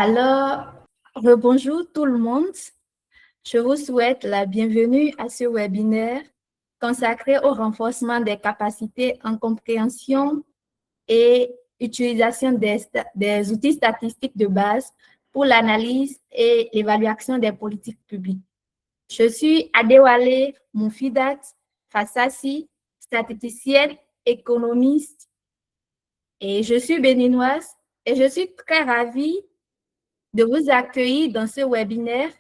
Alors, rebonjour tout le monde. Je vous souhaite la bienvenue à ce webinaire consacré au renforcement des capacités en compréhension et utilisation des outils statistiques de base pour l'analyse et l'évaluation des politiques publiques. Je suis Adewale Moufidat Fassassi, statisticienne, économiste, et je suis béninoise et je suis très ravie de vous accueillir dans ce webinaire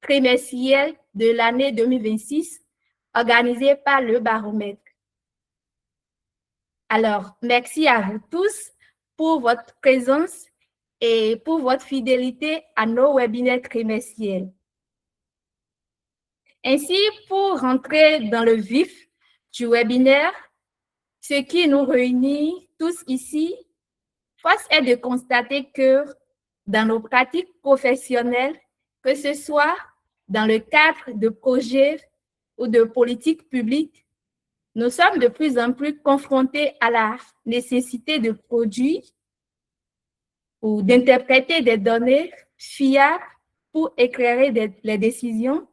trimestriel de l'année 2026 organisé par le Baromètre. Alors, merci à vous tous pour votre présence et pour votre fidélité à nos webinaires trimestriels. Ainsi, pour rentrer dans le vif du webinaire, ce qui nous réunit tous ici, force est de constater que dans nos pratiques professionnelles, que ce soit dans le cadre de projets ou de politiques publiques, nous sommes de plus en plus confrontés à la nécessité de produire ou d'interpréter des données fiables pour éclairer les décisions.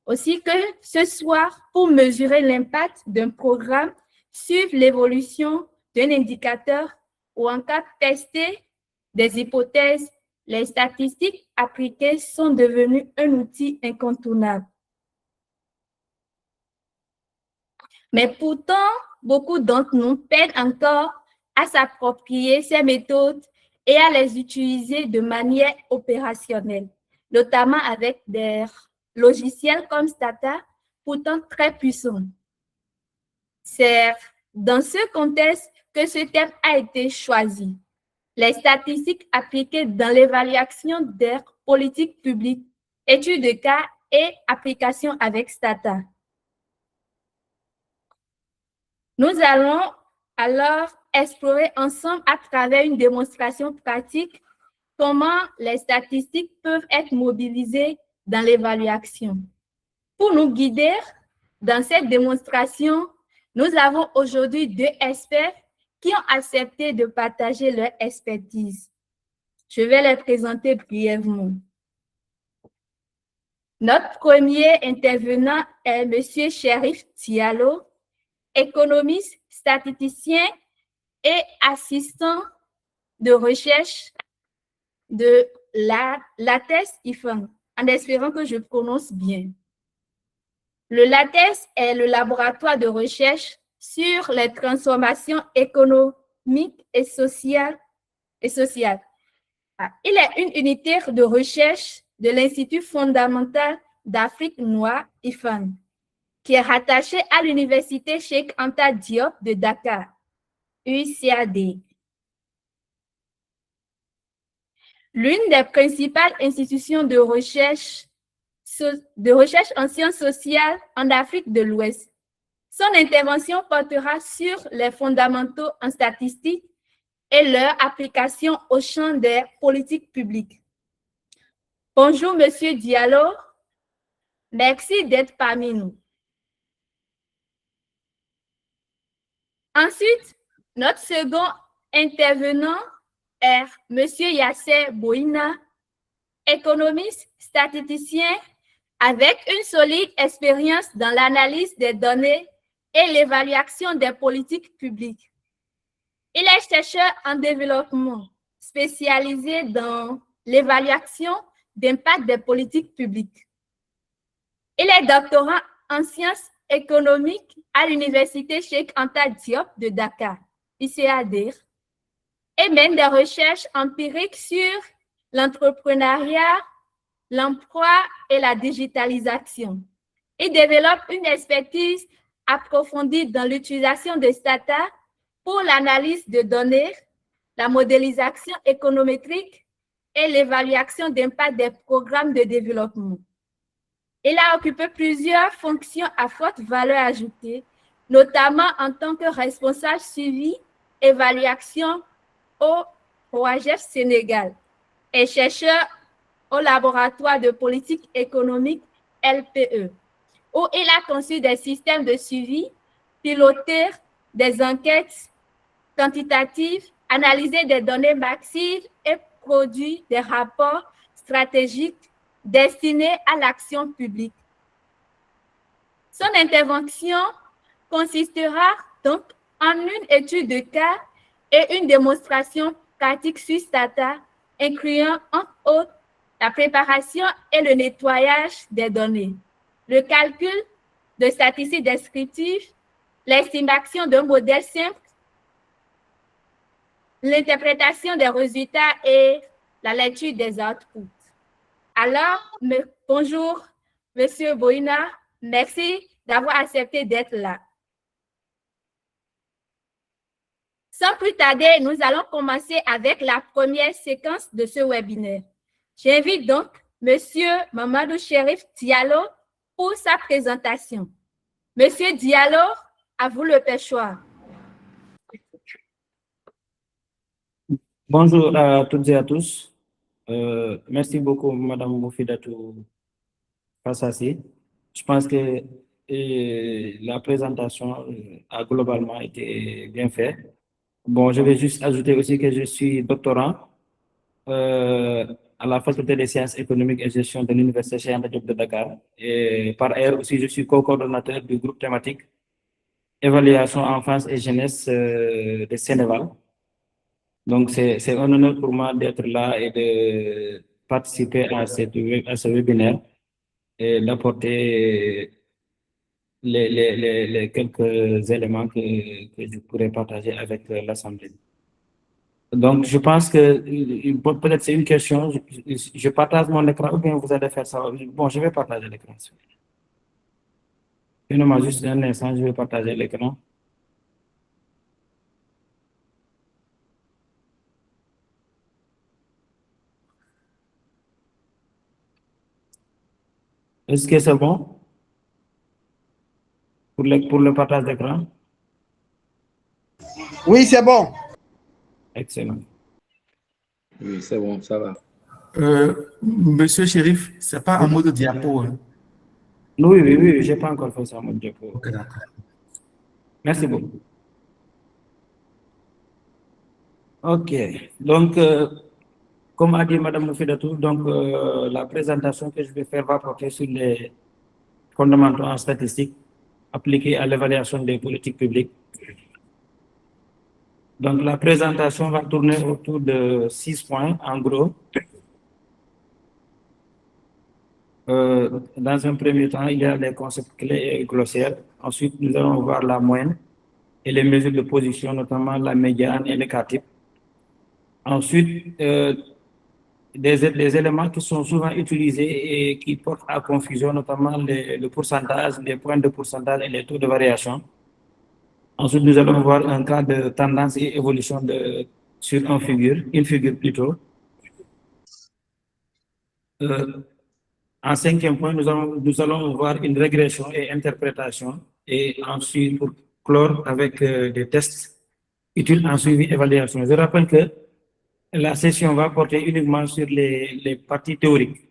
Aussi que ce soit pour mesurer l'impact d'un programme, suivre l'évolution d'un indicateur ou encore tester des hypothèses, les statistiques appliquées sont devenues un outil incontournable. Mais pourtant, beaucoup d'entre nous peinent encore à s'approprier ces méthodes et à les utiliser de manière opérationnelle, notamment avec des logiciels comme Stata, pourtant très puissants. C'est dans ce contexte que ce thème a été choisi. Les statistiques appliquées dans l'évaluation des politiques publiques, études de cas et applications avec Stata. Nous allons alors explorer ensemble à travers une démonstration pratique comment les statistiques peuvent être mobilisées dans l'évaluation. Pour nous guider dans cette démonstration, nous avons aujourd'hui deux experts qui ont accepté de partager leur expertise. Je vais les présenter brièvement. Notre premier intervenant est M. Cherif Diallo, économiste, statisticien et assistant de recherche de l'ATES IFAN, en espérant que je prononce bien. Le LATES est le laboratoire de recherche sur les transformations économiques et sociales. Il est une unité de recherche de l'Institut fondamental d'Afrique noire, IFAN, qui est rattaché à l'Université Cheikh Anta Diop de Dakar, UCAD. L'une des principales institutions de recherche en sciences sociales en Afrique de l'Ouest. Son intervention portera sur les fondamentaux en statistique et leur application au champ des politiques publiques. Bonjour, Monsieur Diallo. Merci d'être parmi nous. Ensuite, notre second intervenant est Monsieur Yasser Boina, économiste, statisticien avec une solide expérience dans l'analyse des données et l'évaluation des politiques publiques. Il est chercheur en développement, spécialisé dans l'évaluation d'impact des politiques publiques. Il est doctorant en sciences économiques à l'Université Cheikh Anta Diop de Dakar, UCAD, et mène des recherches empiriques sur l'entrepreneuriat, l'emploi et la digitalisation. Il développe une expertise approfondie dans l'utilisation des data pour l'analyse de données, la modélisation économétrique et l'évaluation d'impact des programmes de développement. Il a occupé plusieurs fonctions à forte valeur ajoutée, notamment en tant que responsable suivi, évaluation au OAGF Sénégal et chercheur au laboratoire de politique économique LPE, où il a conçu des systèmes de suivi, piloté des enquêtes quantitatives, analysé des données massives et produit des rapports stratégiques destinés à l'action publique. Son intervention consistera donc en une étude de cas et une démonstration pratique sur Stata, incluant entre autres la préparation et le nettoyage des données, le calcul de statistiques descriptives, l'estimation d'un modèle simple, l'interprétation des résultats et la lecture des outputs. Alors, bonjour, Monsieur Boina, merci d'avoir accepté d'être là. Sans plus tarder, nous allons commencer avec la première séquence de ce webinaire. J'invite donc Monsieur Mamadou Cherif Diallo pour sa présentation. Monsieur Diallo, à vous le perchoir. Bonjour à toutes et à tous. Merci beaucoup, Madame Moufidatou Fassassi. Je pense que la présentation a globalement été bien faite. Bon, je vais juste ajouter aussi que je suis doctorant à la Faculté des sciences économiques et gestion de l'Université Cheikh Anta Diop de Dakar. Et par ailleurs aussi, je suis co-coordonnateur du groupe thématique Évaluation enfance et jeunesse de Sénégal. Donc, c'est un honneur pour moi d'être là et de participer à ce webinaire et d'apporter les quelques éléments que je pourrais partager avec l'Assemblée. Donc, je pense que peut-être c'est une question, je partage mon écran ou bien vous allez faire ça. Bon, je vais partager l'écran. Donnez-moi juste un instant, je vais partager l'écran. Est-ce que c'est bon pour le partage d'écran? Oui, c'est bon. Excellent. Oui, c'est bon, ça va. Monsieur Chérif, c'est pas en mode diapo. Hein? Oui, je n'ai pas encore fait ça en mode diapo. Ok, d'accord. Merci beaucoup. Ok, donc, comme a dit Mme Moufidatou, donc la présentation que je vais faire va porter sur les fondamentaux en statistique appliqués à l'évaluation des politiques publiques. Donc, la présentation va tourner autour de 6 points, en gros. Dans un premier temps, il y a les concepts clés et glossaires. Ensuite, nous allons voir la moyenne et les mesures de position, notamment la médiane et l'écart type. Ensuite, des éléments qui sont souvent utilisés et qui portent à confusion, notamment le pourcentage, les points de pourcentage et les taux de variation. Ensuite, nous allons voir un cas de tendance et évolution sur une figure plutôt. En cinquième point, nous allons voir une régression et interprétation. Et ensuite, pour clore avec des tests utiles en suivi et évaluation. Je rappelle que la session va porter uniquement sur les parties théoriques.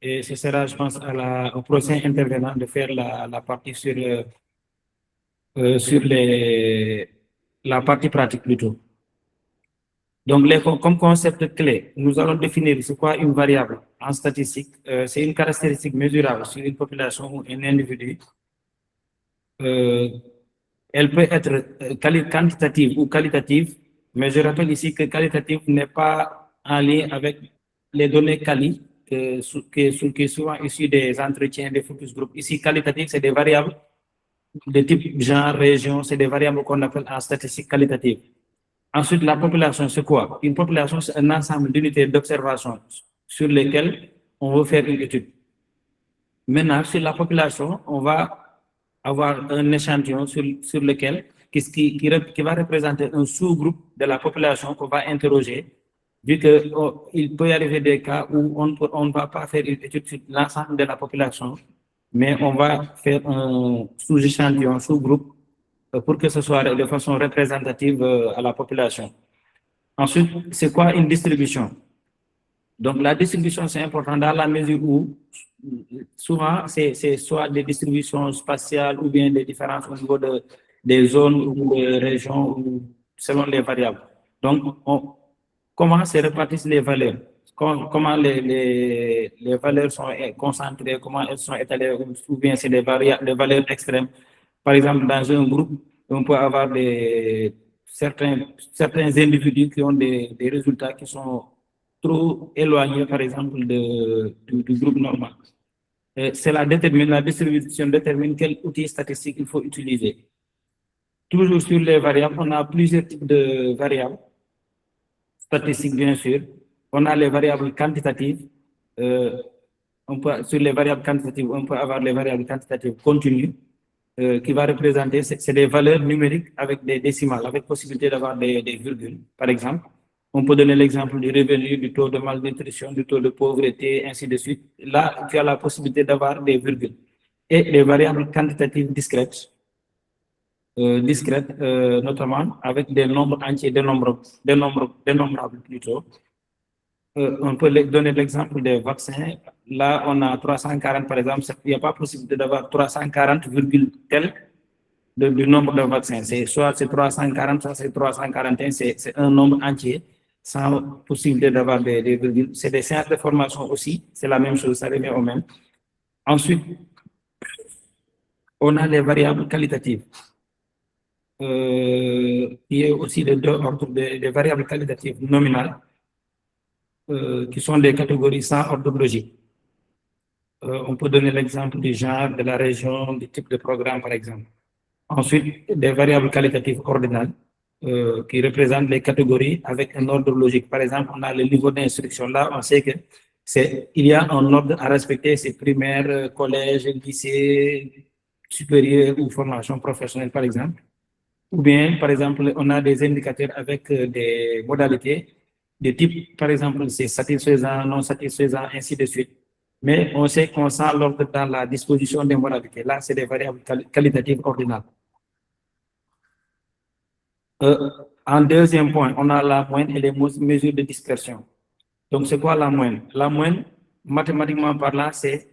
Et ce sera, je pense, au prochain intervenant de faire la partie sur la partie pratique plutôt. Donc, comme concept clé, nous allons définir c'est quoi une variable en statistique. C'est une caractéristique mesurable sur une population ou un individu. Elle peut être quantitative ou qualitative, mais je rappelle ici que qualitative n'est pas en lien avec les données quali, qui sont souvent issues des entretiens, des focus group. Ici, qualitative, c'est des variables de type genre, région, c'est des variables qu'on appelle en statistique qualitative. Ensuite, la population, c'est quoi? Une population, c'est un ensemble d'unités d'observation sur lesquelles on veut faire une étude. Maintenant, sur la population, on va avoir un échantillon sur lequel qui va représenter un sous-groupe de la population qu'on va interroger, vu qu'il peut y arriver des cas où on ne va pas faire une étude sur l'ensemble de la population, mais on va faire un sous-échantillon, sous-groupe, pour que ce soit de façon représentative à la population. Ensuite, c'est quoi une distribution? Donc, la distribution, c'est important dans la mesure où, souvent, c'est soit des distributions spatiales ou bien des différences au niveau des zones ou des régions ou selon les variables. Donc, comment se répartissent les valeurs, comment les valeurs sont concentrées, comment elles sont étalées, ou bien c'est des valeurs extrêmes. Par exemple, dans un groupe, on peut avoir certains individus qui ont des résultats qui sont trop éloignés, par exemple, du groupe normal. C'est la distribution détermine quel outil statistique il faut utiliser. Toujours sur les variables, on a plusieurs types de variables statistiques, bien sûr. On a les variables quantitatives. Sur les variables quantitatives, on peut avoir les variables quantitatives continues qui va représenter, c'est des valeurs numériques avec des décimales, avec possibilité d'avoir des virgules, par exemple. On peut donner l'exemple du revenu, du taux de malnutrition, du taux de pauvreté, ainsi de suite. Là, tu as la possibilité d'avoir des virgules. Et les variables quantitatives discrètes, notamment avec des nombres entiers, dénombrables plutôt. On peut donner l'exemple des vaccins. Là, on a 340, par exemple. Il n'y a pas possibilité d'avoir 340, tel du nombre de vaccins. Soit c'est 340, soit c'est 341, c'est un nombre entier, sans possibilité d'avoir des virgules. C'est des séances de formation aussi, c'est la même chose, ça revient au même. Ensuite, on a les variables qualitatives, qui est aussi de deux ordres, des variables qualitatives nominales, qui sont des catégories sans ordre logique. On peut donner l'exemple du genre, de la région, du type de programme, par exemple. Ensuite, des variables qualitatives ordinales, qui représentent les catégories avec un ordre logique. Par exemple, on a le niveau d'instruction. Là, on sait que il y a un ordre à respecter, c'est primaire, collège, lycée, supérieur ou formation professionnelle, par exemple. Ou bien, par exemple, on a des indicateurs avec des modalités de type, par exemple, c'est satisfaisant, non satisfaisant, ainsi de suite. Mais on sait qu'on sent l'ordre dans la disposition des modalités. Là, c'est des variables qualitatives ordinales. En deuxième point, on a la moyenne et les mesures de dispersion. Donc, c'est quoi la moyenne? La moyenne, mathématiquement parlant, c'est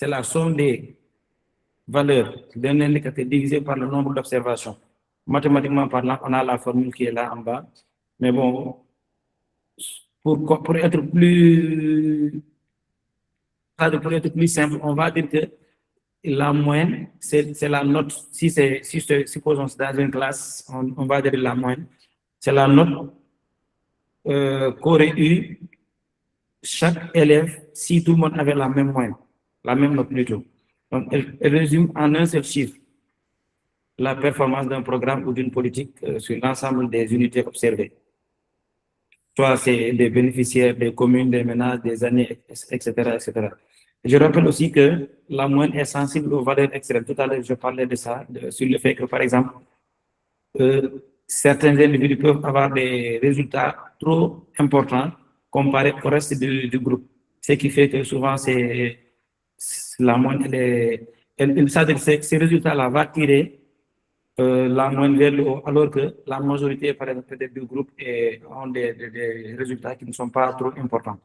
la somme des valeurs d'un indicateur divisé par le nombre d'observations. Mathématiquement parlant, on a la formule qui est là en bas. Mais bon, pour être plus simple, on va dire que la moyenne, c'est la note. Supposons c'est dans une classe, on va dire la moyenne. C'est la note qu'aurait eu chaque élève si tout le monde avait la même moyenne, la même note plutôt. Donc, elle résume en un seul chiffre la performance d'un programme ou d'une politique sur l'ensemble des unités observées. Soit c'est des bénéficiaires, des communes, des ménages, des années, etc., etc. Je rappelle aussi que la moyenne est sensible aux valeurs extrêmes. Tout à l'heure, je parlais de ça, sur le fait que, par exemple, certains individus peuvent avoir des résultats trop importants comparés au reste du groupe. Ce qui fait que souvent, la moyenne, ces résultats-là vont tirer la moyenne vers le haut, alors que la majorité, par exemple, du groupe ont des résultats qui ne sont pas trop importants.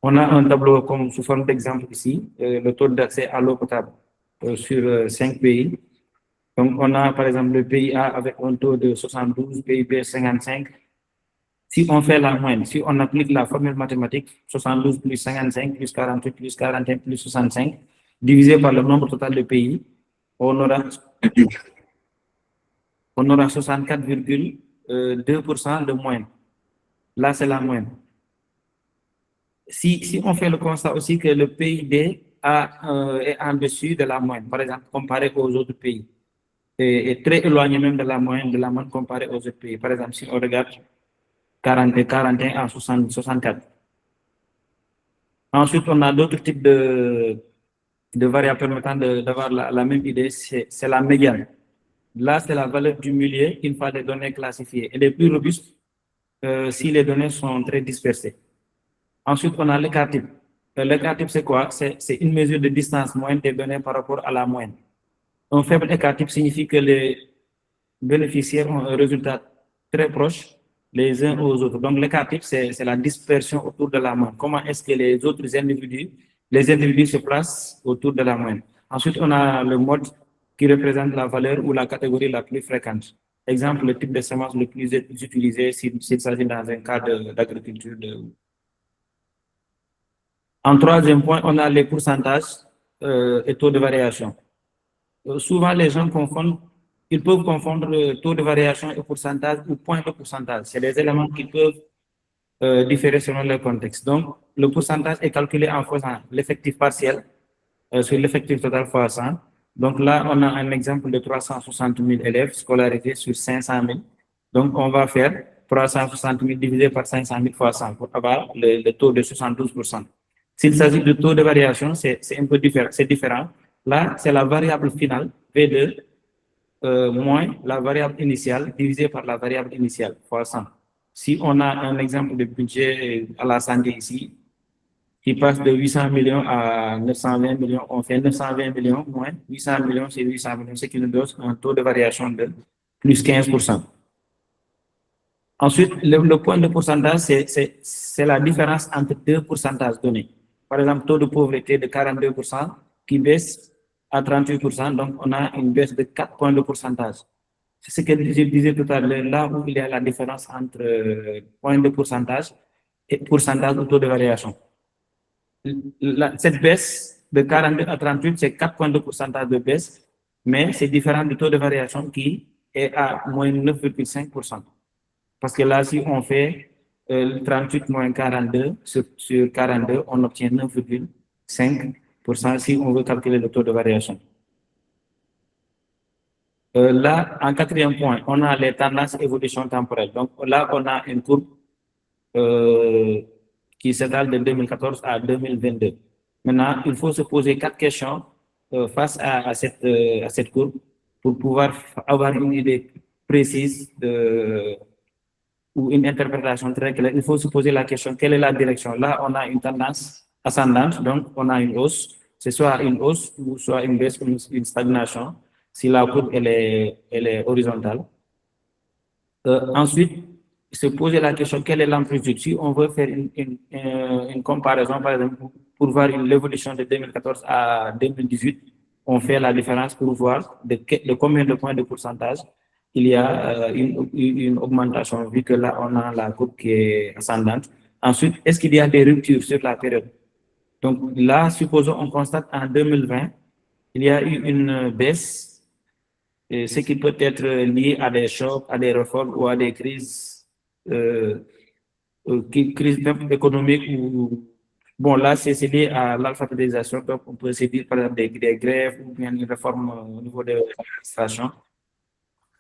On a un tableau comme sous forme d'exemple ici, le taux d'accès à l'eau potable sur 5 pays. Donc, on a par exemple le pays A avec un taux de 72, pays B 55. Si on fait la moyenne, si on applique la formule mathématique 72 plus 55 plus 48 plus 41 plus 65, divisé par le nombre total de pays, on aura 64,2% de moyenne. Là, c'est la moyenne. Si on fait le constat aussi que le PIB est en dessus de la moyenne, par exemple, comparé aux autres pays, est très éloigné même de la moyenne comparé aux autres pays. Par exemple, si on regarde 41 à 64. Ensuite, on a d'autres types de variables permettant d'avoir la même idée, c'est la médiane. Là, c'est la valeur du milieu une fois les données classifiées. Elle est plus robuste si les données sont très dispersées. Ensuite, on a l'écart type. L'écart type, c'est quoi? C'est une mesure de distance moyenne des données par rapport à la moyenne. Un faible écart type signifie que les bénéficiaires ont un résultat très proche les uns aux autres. Donc, l'écart type, c'est la dispersion autour de la moyenne. Comment est-ce que les individus se placent autour de la moyenne? Ensuite, on a le mode qui représente la valeur ou la catégorie la plus fréquente. Exemple, le type de semence le plus utilisé s'il s'agit dans un cas d'agriculture. En troisième point, on a les pourcentages et taux de variation. Souvent, les gens confondent, ils peuvent confondre taux de variation et pourcentage ou point de pourcentage. C'est des éléments qui peuvent différer selon le contexte. Donc, le pourcentage est calculé en faisant l'effectif partiel sur l'effectif total fois 100. Donc là, on a un exemple de 360 000 élèves scolarisés sur 500 000. Donc, on va faire 360 000 divisé par 500 000 fois 100 pour avoir le taux de 72%. S'il s'agit de taux de variation, c'est un peu différent. C'est différent. Là, c'est la variable finale, V2, moins la variable initiale divisée par la variable initiale fois 100. Si on a un exemple de budget à la santé ici, qui passe de 800 millions à 920 millions, on fait 920 millions moins 800 millions, c'est 800 millions, ce qui nous donne un taux de variation de plus 15%. Ensuite, le point de pourcentage, c'est la différence entre deux pourcentages donnés. Par exemple, taux de pauvreté de 42% qui baisse à 38%, donc on a une baisse de 4 points de pourcentage. C'est ce que je disais tout à l'heure, là où il y a la différence entre point de pourcentage et pourcentage ou taux de variation. Cette baisse de 42 à 38, c'est 4 points de pourcentage de baisse, mais c'est différent du taux de variation qui est à moins 9,5%. Parce que là, si on fait 38 moins 42 sur 42, on obtient 9,5% si on veut calculer le taux de variation. Là, en quatrième point, on a les tendances évolution temporelle. Donc là, on a une courbe qui s'étale de 2014 à 2022. Maintenant, il faut se poser 4 questions face à cette courbe pour pouvoir avoir une idée précise ou une interprétation très claire. Il faut se poser la question, quelle est la direction? Là, on a une tendance ascendante, donc on a une hausse. C'est soit une hausse ou soit une baisse ou une stagnation, si la courbe elle est horizontale. Ensuite, se poser la question, quelle est l'amplitude? Si on veut faire une comparaison, par exemple, pour voir l'évolution de 2014 à 2018, on fait la différence pour voir de combien de points de pourcentage il y a une augmentation, vu que là, on a la courbe qui est ascendante. Ensuite, est-ce qu'il y a des ruptures sur la période? Donc là, supposons on constate en 2020, il y a eu une baisse, ce qui peut être lié à des chocs, à des réformes ou à des crises, crises économiques. Bon, là, c'est lié à l'alphabétisation, donc on peut se dire par exemple des grèves ou bien une réforme au niveau de l'administration.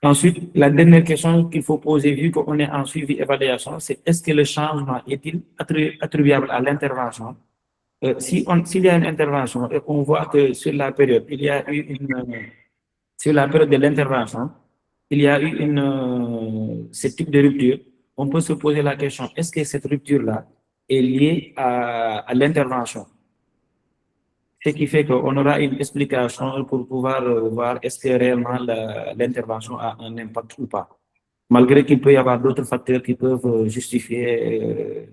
Ensuite, la dernière question qu'il faut poser, vu qu'on est en suivi-évaluation, c'est est-ce que le changement est-il attribuable à l'intervention? S'il y a une intervention et on voit que sur la période, il y a eu sur la période de l'intervention, il y a eu ce type de rupture, on peut se poser la question, est-ce que cette rupture-là est liée à l'intervention? Ce qui fait qu'on aura une explication pour pouvoir voir est-ce que réellement l'intervention a un impact ou pas. Malgré qu'il peut y avoir d'autres facteurs qui peuvent justifier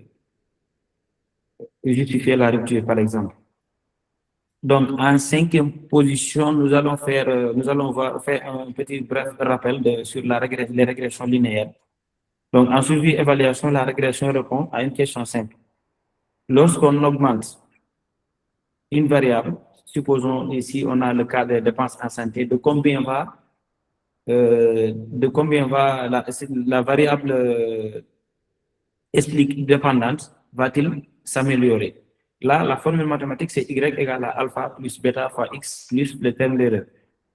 la rupture, par exemple. Donc, en cinquième position, nous allons faire un petit bref rappel sur les régressions linéaires. Donc, en suivi-évaluation, la régression répond à une question simple. Lorsqu'on augmente une variable, supposons ici on a le cas des dépenses en santé, de combien va la variable dépendante va-t-il s'améliorer? Là, la formule mathématique, c'est y égale à alpha plus bêta fois x plus le terme d'erreur.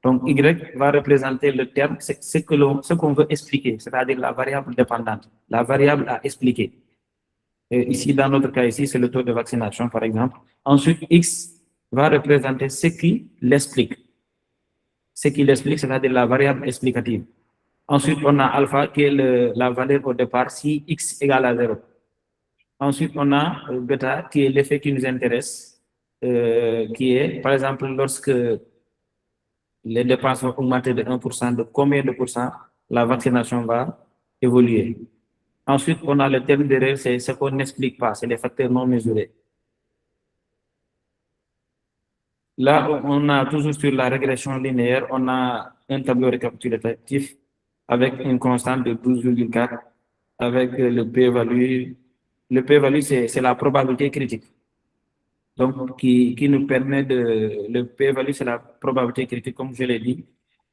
Donc, y va représenter le terme, ce qu'on veut expliquer, c'est-à-dire la variable dépendante, la variable à expliquer. Ici, dans notre cas, ici, c'est le taux de vaccination, par exemple. Ensuite, x va représenter ce qui l'explique. Ce qui l'explique, c'est-à-dire la variable explicative. Ensuite, on a alpha qui est la valeur au départ si x égale à 0. Ensuite, on a bêta qui est l'effet qui nous intéresse, qui est, par exemple, lorsque les dépenses vont augmenter de 1%, de combien de pourcents la vaccination va évoluer. Ensuite, on a le terme d'erreur, c'est ce qu'on n'explique pas, c'est les facteurs non mesurés. Là, on a toujours sur la régression linéaire, on a un tableau récapitulatif avec une constante de 12,4 avec le p-value. Le p-value, c'est la probabilité critique. Donc, qui nous permet le p-value, c'est la probabilité critique, comme je l'ai dit.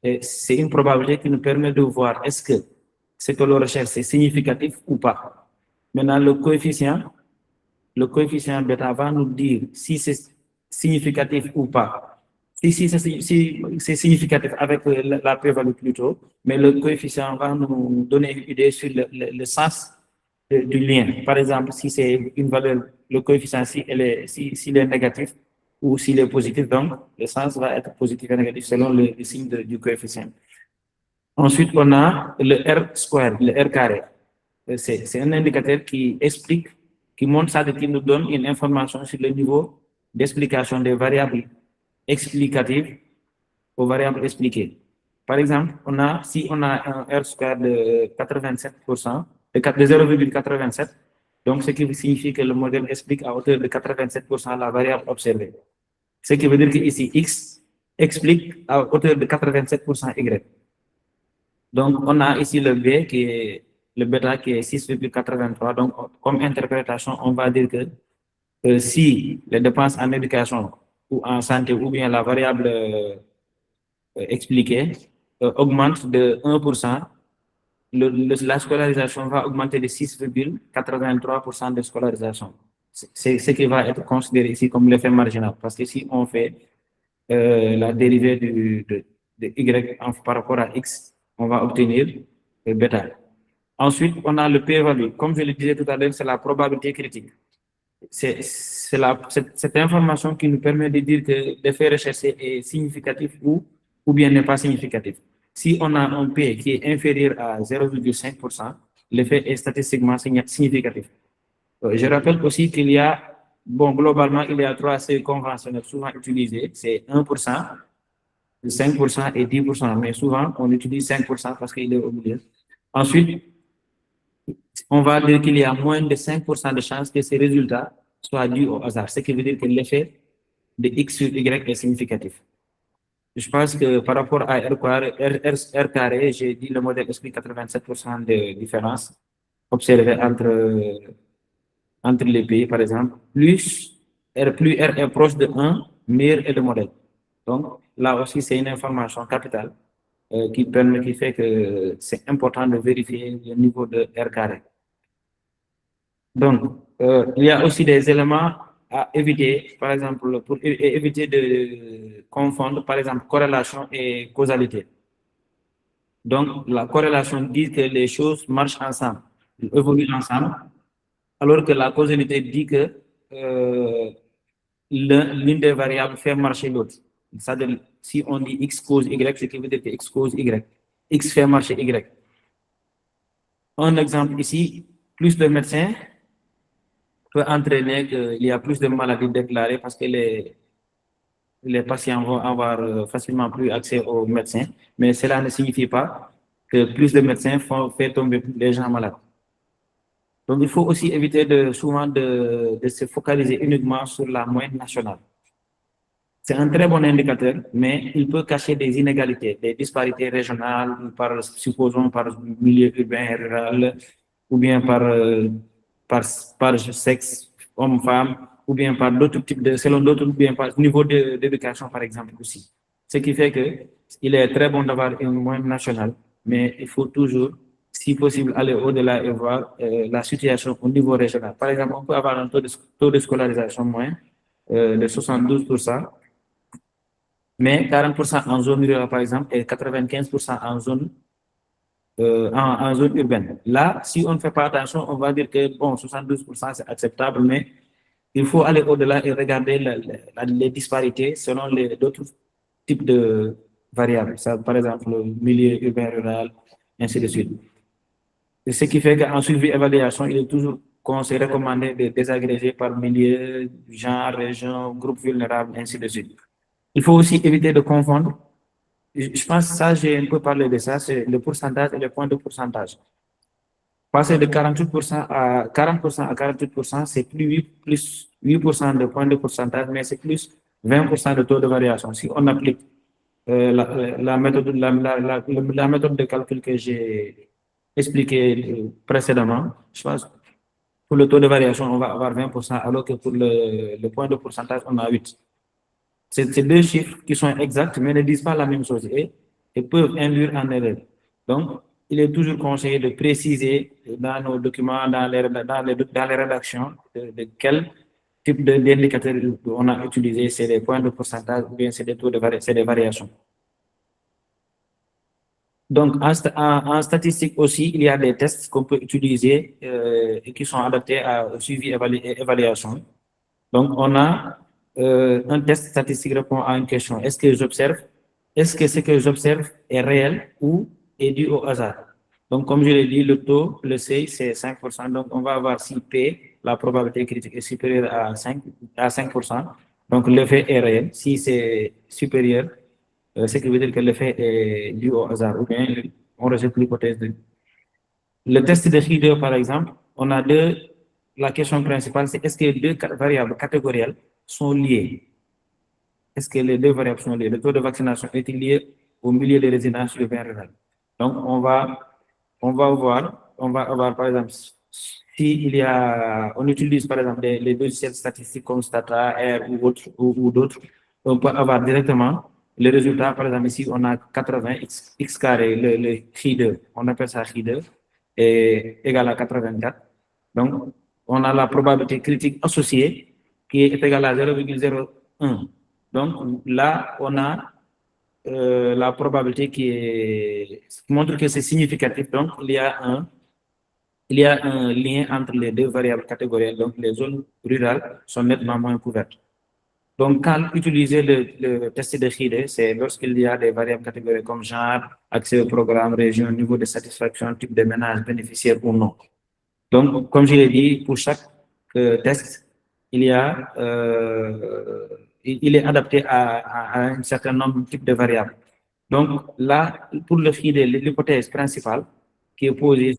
Et c'est une probabilité qui nous permet de voir est-ce que ce que l'on recherche, c'est significatif ou pas. Maintenant, le coefficient bêta va nous dire si c'est significatif ou pas. Si c'est significatif avec la p-value plutôt, mais le coefficient va nous donner une idée sur le sens du lien. Par exemple, si c'est une valeur, le coefficient, s'il est négatif ou s'il est positif, donc le sens va être positif et négatif selon le signe du coefficient. Ensuite, on a le R square, le R carré. C'est un indicateur qui montre ça, qui nous donne une information sur le niveau d'explication des variables explicatives aux variables expliquées. Par exemple, si on a un R square de 87%, de 0,87, donc ce qui signifie que le modèle explique à hauteur de 87% la variable observée. Ce qui veut dire que ici, X explique à hauteur de 87% Y. Donc, on a ici le B qui est le bêta qui est 6,83. Donc, comme interprétation, on va dire que si les dépenses en éducation ou en santé ou bien la variable expliquée augmente de 1%, la scolarisation va augmenter de 6,83% de scolarisation. C'est ce qui va être considéré ici comme l'effet marginal. Parce que si on fait la dérivée de Y par rapport à X, on va obtenir bêta. Ensuite, on a le p-value. Comme je le disais tout à l'heure, c'est la probabilité critique. C'est cette information qui nous permet de dire que l'effet recherché est significatif ou bien n'est pas significatif. Si on a un P qui est inférieur à 0,5%, l'effet est statistiquement significatif. Je rappelle aussi qu'il y a, globalement, il y a 3 seuils conventionnels souvent utilisés. C'est 1%, 5% et 10%. Mais souvent, on utilise 5% parce qu'il est au milieu. Ensuite, on va dire qu'il y a moins de 5% de chances que ces résultats soient dus au hasard. Ce qui veut dire que l'effet de X sur Y est significatif. Je pense que par rapport à R carré, j'ai dit le modèle explique 87% de différence observée entre les pays, par exemple. Plus R est proche de 1, meilleur est le modèle. Donc, là aussi, c'est une information capitale qui fait que c'est important de vérifier le niveau de R carré. Donc, il y a aussi des éléments à éviter, par exemple, pour éviter de confondre, par exemple, corrélation et causalité. Donc, la corrélation dit que les choses marchent ensemble, évoluent ensemble, alors que la causalité dit que l'une des variables fait marcher l'autre. C'est-à-dire, si on dit X cause Y, ce qui veut dire que X cause Y. X fait marcher Y. Un exemple ici, plus de médecins peut entraîner qu'il y a plus de maladies déclarées parce que les patients vont avoir facilement plus accès aux médecins, mais cela ne signifie pas que plus de médecins font tomber les gens malades. Donc, il faut aussi éviter souvent de se focaliser uniquement sur la moyenne nationale. C'est un très bon indicateur, mais il peut cacher des inégalités, des disparités régionales, supposons par milieu urbain et rural, ou bien par sexe, homme-femme, ou bien par d'autres types selon d'autres, ou bien par niveau d'éducation, par exemple, aussi. Ce qui fait qu'il est très bon d'avoir une moyenne nationale, mais il faut toujours, si possible, aller au-delà et voir la situation au niveau régional. Par exemple, on peut avoir un taux de scolarisation moyen de 72%, mais 40% en zone rurale, par exemple, et 95% en zone urbaine. Là, si on ne fait pas attention, on va dire que 72% c'est acceptable, mais il faut aller au-delà et regarder les disparités selon d'autres types de variables. Ça, par exemple, le milieu urbain, rural, ainsi de suite. Et ce qui fait qu'en suivi-évaluation, il est toujours recommandé de désagréger par milieu, genre, région, groupe vulnérable, ainsi de suite. Il faut aussi éviter de confondre. Je pense que ça, j'ai un peu parlé de ça, c'est le pourcentage et le point de pourcentage. Passer de 48% à 40% à 48%, c'est plus 8% de point de pourcentage, mais c'est plus 20% de taux de variation. Si on applique la méthode de calcul que j'ai expliquée précédemment, je pense que pour le taux de variation, on va avoir 20%, alors que pour le point de pourcentage, on a 8. C'est deux chiffres qui sont exacts, mais ne disent pas la même chose et peuvent induire en erreur. Donc, il est toujours conseillé de préciser dans nos documents, dans les rédactions, de quel type d'indicateur on a utilisé, c'est des points de pourcentage ou bien c'est des taux de c'est des variations. Donc, en statistique aussi, il y a des tests qu'on peut utiliser et qui sont adaptés au suivi et évaluation. Donc, on a un test statistique répond à une question. Est-ce que ce que j'observe est réel ou est dû au hasard? Donc, comme je l'ai dit, le taux, le seuil, c'est 5%. Donc, on va avoir si P, la probabilité critique est supérieure à 5%. Donc, l'effet est réel. Si c'est supérieur, ce qui veut dire que l'effet est dû au hasard, ou bien on rejette l'hypothèse de. Le test de Friedel, par exemple, on a la question principale, c'est est-ce que deux variables catégorielles sont liées? Est-ce que les deux variables sont liées? Le taux de vaccination est lié au milieu de résidence urbaine rurale. Donc, on va avoir, par exemple, on utilise par exemple les logiciels statistiques comme Stata, R ou d'autres, on peut avoir directement le résultat. Par exemple, ici, on a 80 x carré, le chi2, on appelle ça chi2, est égal à 84. Donc, on a la probabilité critique associée qui est égale à 0,01. Donc, là, on a la probabilité qui montre que c'est significatif. Donc, il y a un lien entre les deux variables catégorielles. Donc, les zones rurales sont nettement moins couvertes. Donc, quand utiliser le test de Friedel, c'est lorsqu'il y a des variables catégorielles comme genre, accès au programme, région, niveau de satisfaction, type de ménage, bénéficiaire ou non. Donc, comme je l'ai dit, pour chaque test, il est adapté à un certain nombre de types de variables. Donc, là, pour le Friedel, l'hypothèse principale qui est posée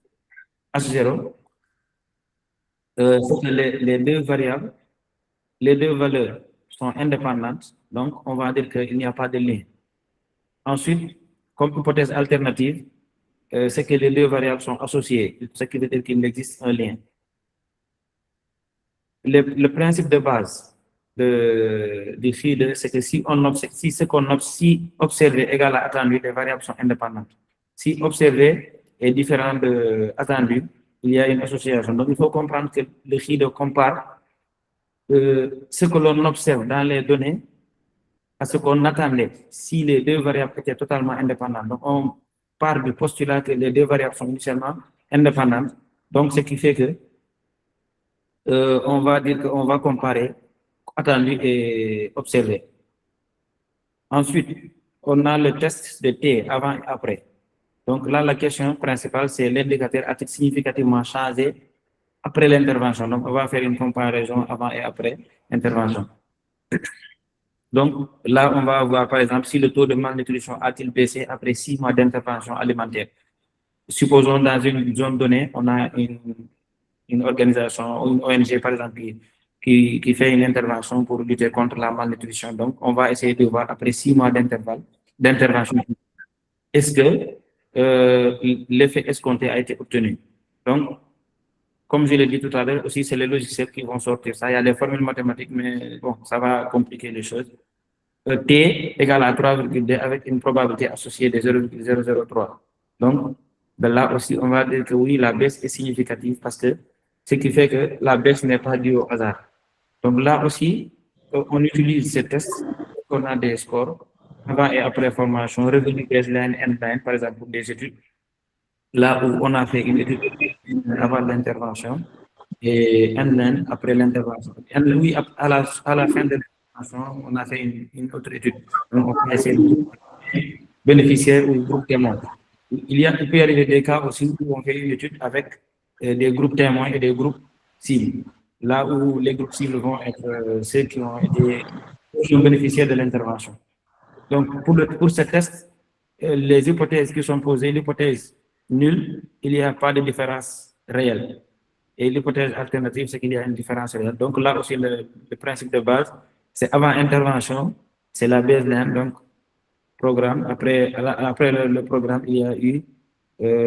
H0, c'est que les deux valeurs sont indépendantes, donc on va dire qu'il n'y a pas de lien. Ensuite, comme hypothèse alternative, c'est que les deux variables sont associées, ce qui veut dire qu'il existe un lien. Le principe de base du Friedel, c'est que si observé égale à attendu, les variables sont indépendantes. Si observé est différent de attendu, il y a une association. Donc, il faut comprendre que le Friedel compare ce que l'on observe dans les données à ce qu'on attendait si les deux variables étaient totalement indépendantes. Donc, on part du postulat que les deux variables sont initialement indépendantes. Donc, ce qui fait que on va dire qu'on va comparer attendu et observé. Ensuite, on a le test de T avant et après. Donc là, la question principale, c'est l'indicateur a-t-il significativement changé après l'intervention. Donc, on va faire une comparaison avant et après intervention. Donc là, on va voir, par exemple, si le taux de malnutrition a-t-il baissé après 6 mois d'intervention alimentaire. Supposons dans une zone donnée, on a une organisation, une ONG, par exemple, qui fait une intervention pour lutter contre la malnutrition. Donc, on va essayer de voir après 6 mois d'intervention, est-ce que l'effet escompté a été obtenu. Donc, comme je l'ai dit tout à l'heure, aussi, c'est les logiciels qui vont sortir ça. Il y a des formules mathématiques, mais bon, ça va compliquer les choses. T égale à 3,2 avec une probabilité associée de 0,003. Donc, de là aussi, on va dire que oui, la baisse est significative parce que ce qui fait que la baisse n'est pas due au hasard. Donc là aussi, on utilise ces tests, on a des scores avant et après formation, revenu baseline, endline, par exemple, pour des études. Là où on a fait une étude avant l'intervention et endline après l'intervention. Oui, à la fin de l'intervention, on a fait une autre étude. Donc, on a essayé de bénéficiaires ou groupe témoins. Il peut y arriver des cas aussi où on fait une étude avec des groupes témoins et des groupes cibles. Là où les groupes cibles vont être ceux qui ont bénéficié de l'intervention. Donc, pour ce test, les hypothèses qui sont posées, l'hypothèse nulle, il n'y a pas de différence réelle. Et l'hypothèse alternative, c'est qu'il y a une différence réelle. Donc, là aussi, le principe de base, c'est avant intervention, c'est la baseline. Donc, programme. Après le programme, il y a eu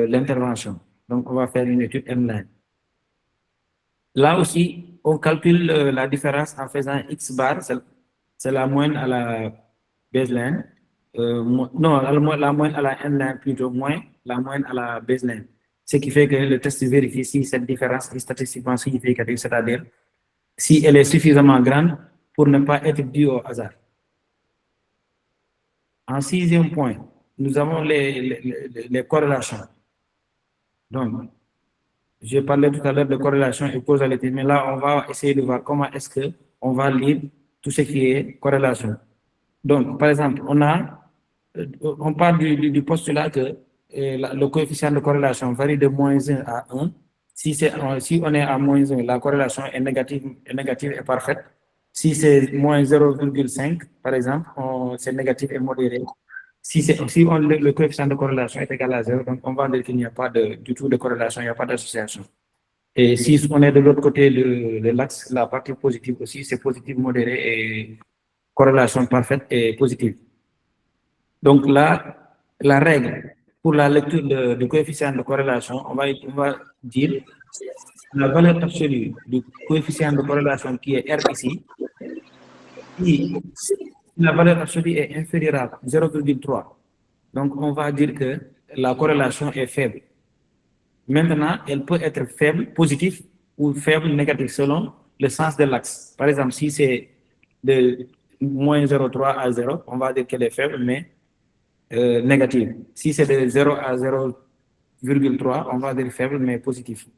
l'intervention. Donc, on va faire une étude M-line. Là aussi, on calcule la différence en faisant X bar, c'est la moyenne à la baseline. Non, la moyenne à la N-line plutôt, moins la moyenne à la baseline. Ce qui fait que le test vérifie si cette différence est statistiquement significative, c'est-à-dire si elle est suffisamment grande pour ne pas être due au hasard. En sixième point, nous avons les corrélations. Donc, je parlais tout à l'heure de corrélation et causalité, mais là, on va essayer de voir comment est-ce qu'on va lire tout ce qui est corrélation. Donc, par exemple, on part du postulat que le coefficient de corrélation varie de moins 1 à 1. Si on est à moins 1, la corrélation est négative et parfaite. Si c'est moins 0,5, par exemple, c'est négatif et modéré. Si le coefficient de corrélation est égal à 0, donc on va dire qu'il n'y a pas du tout de corrélation, il n'y a pas d'association. Et si on est de l'autre côté de l'axe, la partie positive aussi, c'est positif modéré et corrélation parfaite et positive. Donc là, la règle pour la lecture du coefficient de corrélation, on va dire la valeur absolue du coefficient de corrélation qui est R ici, si la valeur absolue est inférieure à 0,3. Donc, on va dire que la corrélation est faible. Maintenant, elle peut être faible, positive ou faible, négative, selon le sens de l'axe. Par exemple, si c'est de moins 0,3 à 0, on va dire qu'elle est faible, mais négative. Si c'est de 0 à 0,3, on va dire faible, mais positif.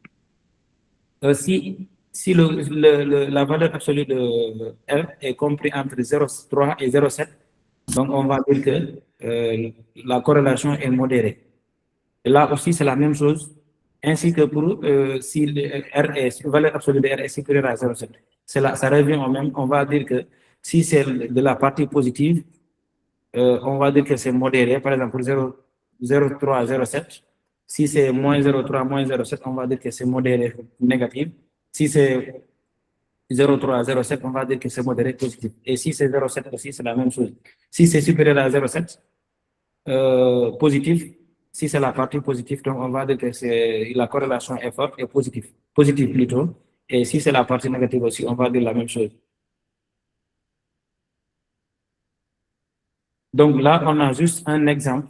Si la valeur absolue de R est comprise entre 0,3 et 0,7, donc on va dire que la corrélation est modérée. Et là aussi, c'est la même chose, ainsi que pour si la valeur absolue de R est supérieure à 0,7. Ça revient au même. On va dire que si c'est de la partie positive, on va dire que c'est modéré, par exemple pour 0,3, 0,7. Si c'est moins 0,3, moins 0,7, on va dire que c'est modéré négatif. Si c'est 0,3, 0,7, on va dire que c'est modéré positif. Et si c'est 0,7 aussi, c'est la même chose. Si c'est supérieur à 0,7, positif, si c'est la partie positive, donc on va dire que la corrélation est forte et positive. Positive plutôt. Et si c'est la partie négative aussi, on va dire la même chose. Donc là, on a juste un exemple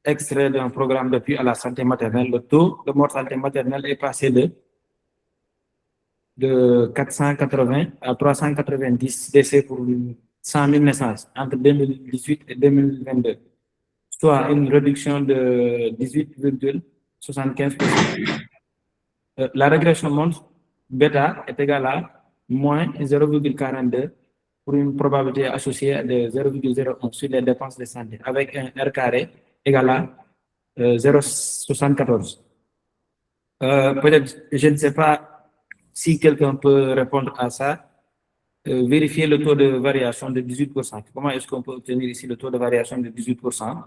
extrait d'un programme d'appui à la santé maternelle. Le taux de mortalité maternelle est passé de 480 à 390 décès pour 100 000 naissances entre 2018 et 2022, soit une réduction de 18,75%. La régression montre bêta est égale à moins 0,42 pour une probabilité associée de 0,01 sur les dépenses de santé, avec un R carré égal à 0,74. Peut-être, je ne sais pas si quelqu'un peut répondre à ça. Vérifier le taux de variation de 18%. Comment est-ce qu'on peut obtenir ici le taux de variation de 18%?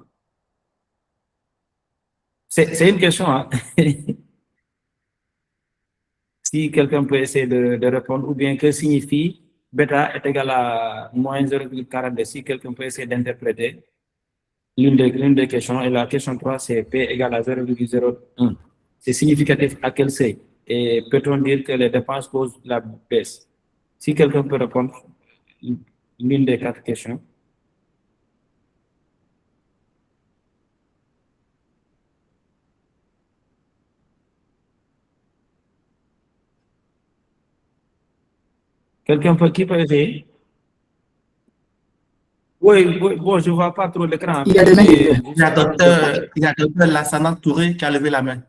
C'est une question, hein? Si quelqu'un peut essayer de répondre, ou bien que signifie bêta est égal à moins 0,42. Si quelqu'un peut essayer d'interpréter l'une des questions, et la question 3, c'est P égale à 0,01. C'est significatif à quel seuil? Et peut-on dire que les dépenses causent la baisse? Si quelqu'un peut répondre l'une des 4 questions. Qui peut essayer? Oui, bon, je ne vois pas trop l'écran. Il y a docteur Lassana Touré qui a levé la main.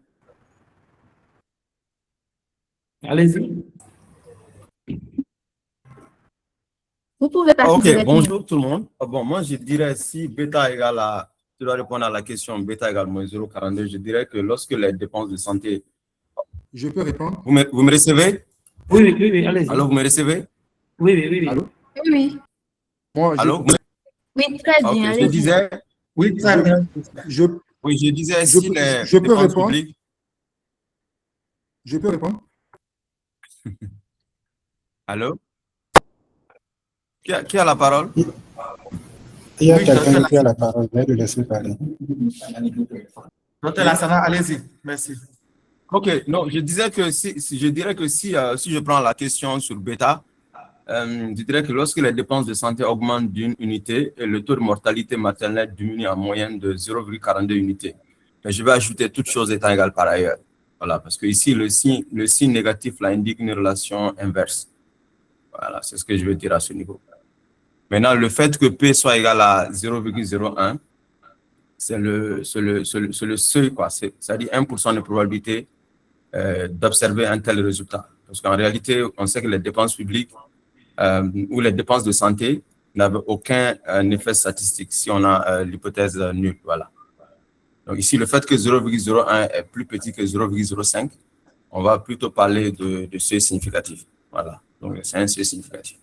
Allez-y. Vous pouvez passer Ok, directement. bonjour tout le monde. Bon, moi, je dirais si bêta égale à, tu dois répondre à la question bêta égale moins 0,42, je dirais que lorsque les dépenses de santé... Je peux répondre? Vous me recevez? Oui, allez-y. Allô, vous me recevez? Oui. Allô? Oui. Moi, Allô? Oui, très bien. Ok, je allez-y. disais... Oui, très bien. Oui, je disais si les je peux dépenses répondre? publiques... Je peux répondre? Allô? Qui a la parole? Il y a Oui, quelqu'un docteur, qui a la parole, je vais le laisser parler. docteur Lassana, allez-y. Merci. Ok, non, je disais que je dirais que si je prends la question sur bêta, je dirais que lorsque les dépenses de santé augmentent d'une unité et le taux de mortalité maternelle diminue en moyenne de 0,42 unités, mais je vais ajouter toutes choses étant égales par ailleurs. Voilà, parce que ici, le signe négatif là, indique une relation inverse. Voilà, c'est ce que je veux dire à ce niveau. Maintenant, le fait que P soit égal à 0,01, c'est le seuil, quoi. C'est-à-dire 1% de probabilité d'observer un tel résultat. Parce qu'en réalité, on sait que les dépenses publiques ou les dépenses de santé n'avaient aucun effet statistique si on a l'hypothèse nulle. Voilà. Donc ici, le fait que 0,01 est plus petit que 0,05, on va plutôt parler de seuil significatif. Voilà. Donc c'est un seuil significatif.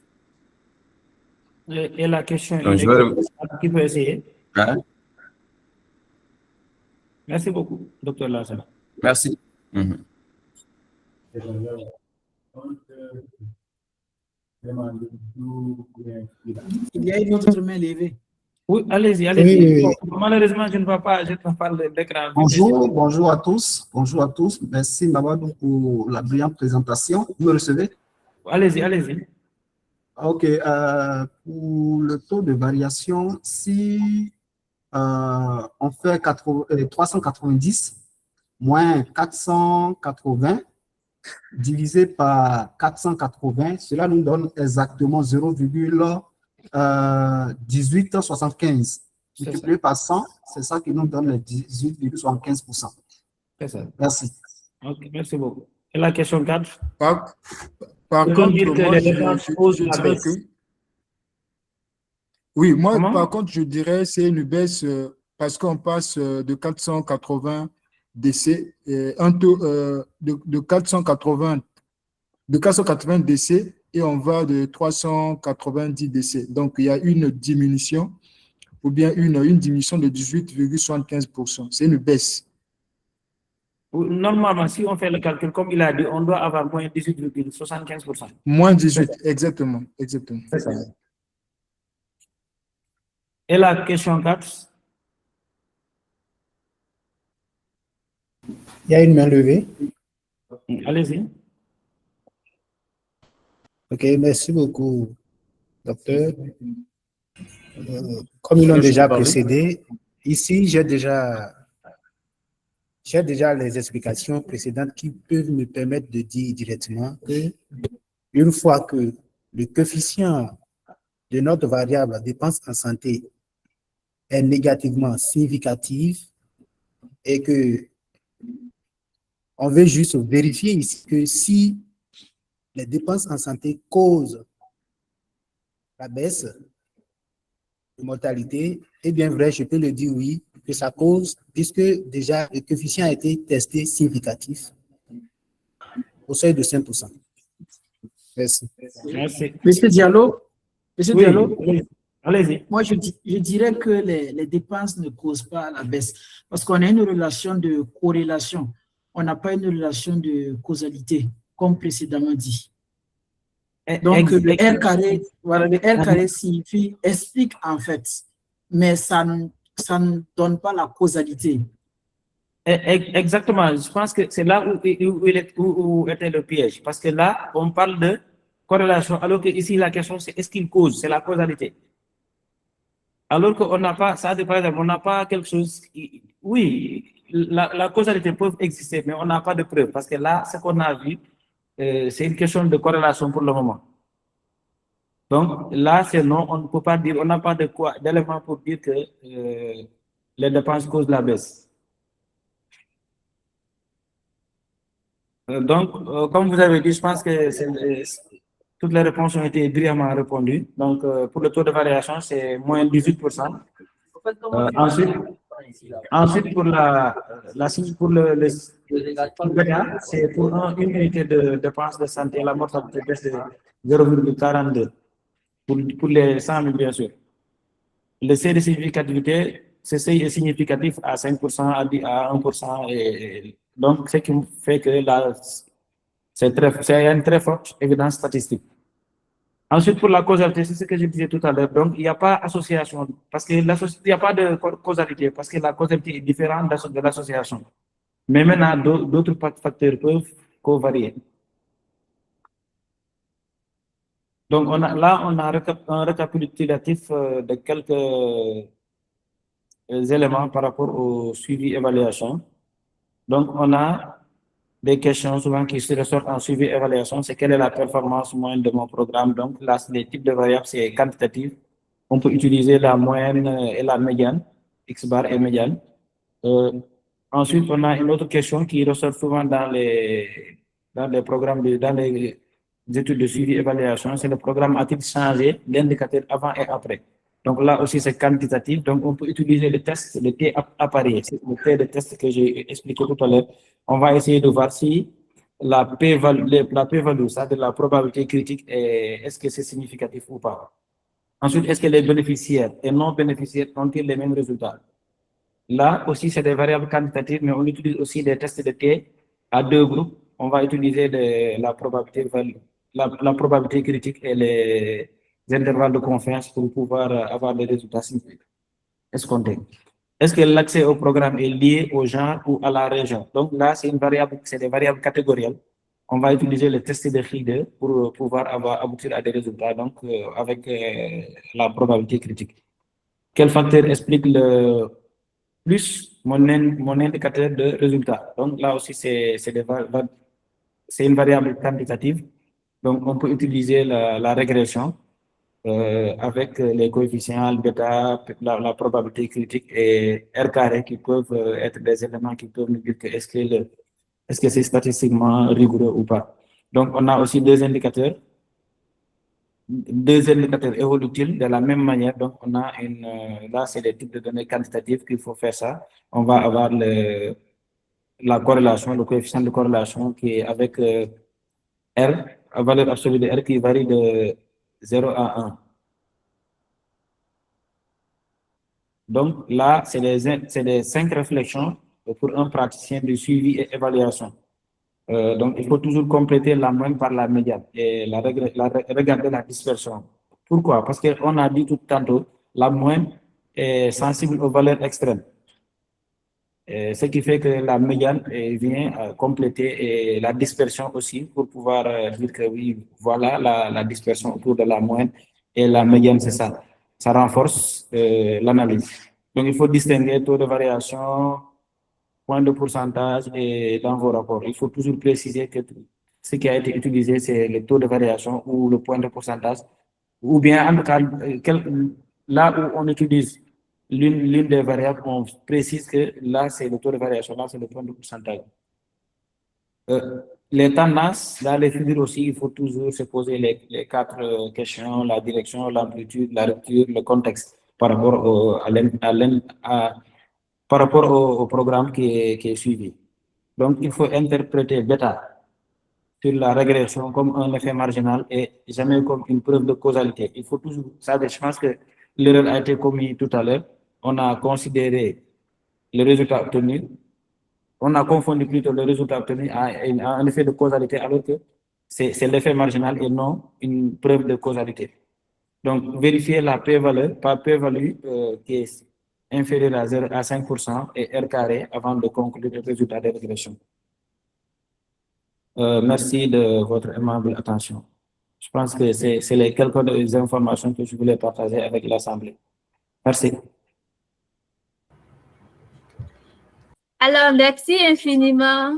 Et la question Donc, est qui peut essayer? Hein? Merci beaucoup, docteur Lassana. Merci. Mhm. Il y a une autre main levée. Oui, allez-y, allez-y. Oui. Malheureusement, je ne vois pas l'écran. Bonjour à tous. Bonjour à tous. Merci Mamadou pour la brillante présentation. Vous me recevez? Allez-y, allez-y. Ok. Pour le taux de variation, si on fait 390 moins 480 divisé par 480, cela nous donne exactement 0,1875. Multiplié par 100, c'est ça qui nous donne les 18,75%. C'est ça. Merci. Ok, merci beaucoup. Et la question 4? Par Peut-on contre, dire que moi, les dépenses causent je la dirais baisse? que... Oui, moi, Comment? par contre, je dirais c'est une baisse parce qu'on passe de 480 décès, un taux de 480 décès et on va de 390 décès. Donc, il y a une diminution ou bien une diminution de 18,75%. C'est une baisse. Normalement, si on fait le calcul, comme il a dit, on doit avoir moins 18,75%. Moins 18, exactement. Exactement. C'est ça. Et la question 4? Il y a une main levée. Allez-y. Ok, merci beaucoup, docteur. Comme ils l'ont déjà précédé, ici, j'ai déjà les explications précédentes qui peuvent me permettre de dire directement que une fois que le coefficient de notre variable dépense en santé est négativement significatif et que on veut juste vérifier ici que si les dépenses en santé causent la baisse de mortalité, eh bien vrai, je peux le dire oui, que ça cause, puisque déjà le coefficient a été testé significatif au seuil de 5%. Merci. Merci. Monsieur Diallo, Monsieur Oui, Diallo, oui. Allez-y. moi je dirais que les dépenses ne causent pas la baisse parce qu'on a une relation de corrélation. On n'a pas une relation de causalité, comme précédemment dit. Donc, le R carré, voilà, le R carré signifie, explique en fait, mais ça ne donne pas la causalité. Exactement. Je pense que c'est là où était le piège. Parce que là, on parle de corrélation, alors que ici, la question, c'est est-ce qu'il cause? C'est la causalité. Alors qu'on n'a pas, ça, par exemple, on n'a pas quelque chose. Oui, la causalité peut exister, mais on n'a pas de preuve. Parce que là, ce qu'on a vu, c'est une question de corrélation pour le moment. Donc là, c'est non, on ne peut pas dire, on n'a pas d'éléments pour dire que les dépenses causent la baisse. Donc, comme vous avez dit, je pense que toutes les réponses ont été brillamment répondues. Donc, pour le taux de variation, c'est moins 18%. Ensuite, pour pour le c'est pour une unité de dépenses de santé, la mortalité baisse de 0,42 pour les 100 000, bien sûr. Le seuil de significativité, ce seuil est significatif à 5%, à 1%. Et donc, ce qui fait que là, c'est une très forte évidence statistique. Ensuite, pour la causalité, c'est ce que je disais tout à l'heure. Donc, il n'y a pas association, parce que il n'y a pas de causalité, parce que la causalité est différente de l'association. Mais maintenant, d'autres facteurs peuvent covarier. Donc, on a un récapitulatif de quelques éléments par rapport au suivi-évaluation. Donc, on a des questions souvent qui se ressortent en suivi-évaluation. C'est quelle est la performance moyenne de mon programme? Donc, là, les types de variables, c'est quantitatif. On peut utiliser la moyenne et la médiane, X bar et médiane. Ensuite, on a une autre question qui ressort souvent dans les programmes, dans les études de suivi-évaluation. C'est le programme a-t-il changé l'indicateur avant et après? Donc là aussi, c'est quantitatif. Donc, on peut utiliser le test, le T appareillé. C'est le T de test que j'ai expliqué tout à l'heure. On va essayer de voir si la p-value, c'est-à-dire la probabilité critique, est-ce que c'est significatif ou pas. Ensuite, est-ce que les bénéficiaires et non bénéficiaires ont-ils les mêmes résultats? Là aussi, c'est des variables quantitatives, mais on utilise aussi des tests de T à deux groupes. On va utiliser la probabilité critique et les intervalles de confiance pour pouvoir avoir des résultats escomptés. Est-ce que l'accès au programme est lié au genre ou à la région? Donc là, c'est des variables catégorielles. On va utiliser le test de Hilde pour pouvoir aboutir à des résultats, donc avec la probabilité critique. Quel facteur explique le plus mon indicateur de résultat? Donc là aussi, c'est une variable quantitative. Donc on peut utiliser la régression avec les coefficients bêta, la probabilité critique et R carré qui peuvent être des éléments qui peuvent nous dire que est-ce que c'est statistiquement rigoureux ou pas. Donc on a aussi deux indicateurs évolutifs de la même manière. Donc on a là c'est des types de données quantitatives qu'il faut faire ça. On va avoir la corrélation, le coefficient de corrélation qui est avec R, la valeur absolue de R qui varie de 0 à 1. Donc là, c'est les 5 réflexions pour un praticien de suivi et évaluation. Donc, il faut toujours compléter la moyenne par la médiane et regarder la dispersion. Pourquoi? Parce qu'on a dit tout tantôt, la moyenne est sensible aux valeurs extrêmes. Ce qui fait que la médiane vient compléter la dispersion aussi pour pouvoir dire que oui, voilà la dispersion autour de la moyenne et la médiane, c'est ça. Ça renforce l'analyse. Donc, il faut distinguer taux de variation, point de pourcentage et dans vos rapports. Il faut toujours préciser que ce qui a été utilisé, c'est le taux de variation ou le point de pourcentage, ou bien en tout cas, là où on utilise l'une des variables, on précise que là, c'est le taux de variation, là, c'est le point de pourcentage. Les tendances, dans les figures aussi, il faut toujours se poser les 4 questions, la direction, l'amplitude, la rupture, le contexte par rapport au programme qui est suivi. Donc, il faut interpréter bêta sur la régression comme un effet marginal et jamais comme une preuve de causalité. Il faut toujours savoir, je pense que l'erreur a été commise tout à l'heure. On a considéré le résultat obtenu, on a confondu plutôt le résultat obtenu à un effet de causalité alors que c'est l'effet marginal et non une preuve de causalité. Donc, vérifier la p-value, par p-value qui est inférieur à 0 à 5% et R carré avant de conclure le résultat de régression. Merci de votre aimable attention. Je pense que c'est les quelques informations que je voulais partager avec l'Assemblée. Merci. Alors, merci infiniment,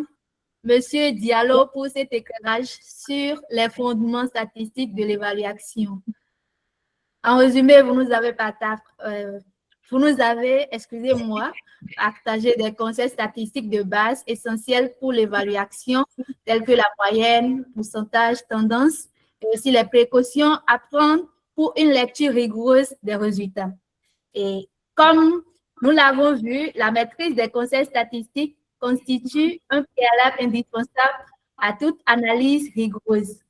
Monsieur Diallo, pour cet éclairage sur les fondements statistiques de l'évaluation. En résumé, vous nous avez excusez-moi, partagé des concepts statistiques de base essentiels pour l'évaluation, tels que la moyenne, pourcentage, tendance, et aussi les précautions à prendre pour une lecture rigoureuse des résultats. Et comme nous l'avons vu, la maîtrise des concepts statistiques constitue un préalable indispensable à toute analyse rigoureuse.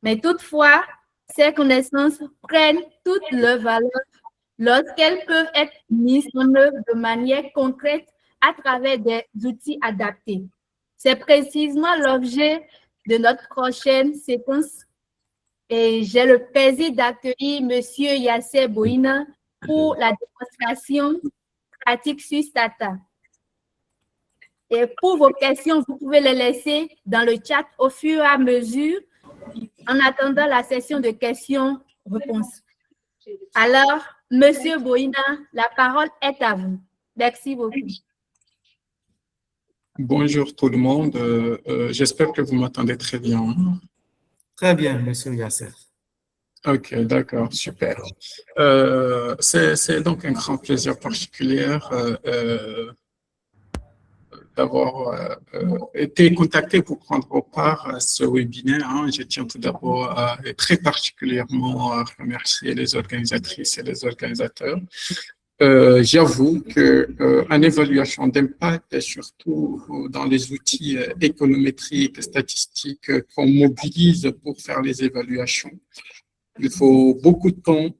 Mais toutefois, ces connaissances prennent toute leur valeur lorsqu'elles peuvent être mises en œuvre de manière concrète à travers des outils adaptés. C'est précisément l'objet de notre prochaine séquence Et j'ai le plaisir d'accueillir Monsieur Yassé Boina pour la démonstration pratique sur Stata. Et pour vos questions, vous pouvez les laisser dans le chat au fur et à mesure en attendant la session de questions-réponses. Alors, Monsieur Boina, la parole est à vous. Merci beaucoup. Bonjour tout le monde, j'espère que vous m'entendez très bien. Très bien, Monsieur Yasser. Ok, d'accord, super. C'est donc un grand plaisir particulier d'avoir été contacté pour prendre part à ce webinaire. Hein. Je tiens tout d'abord et très particulièrement à remercier les organisatrices et les organisateurs. J'avoue que en évaluation d'impact, et surtout dans les outils économétriques, statistiques qu'on mobilise pour faire les évaluations, il faut beaucoup de temps.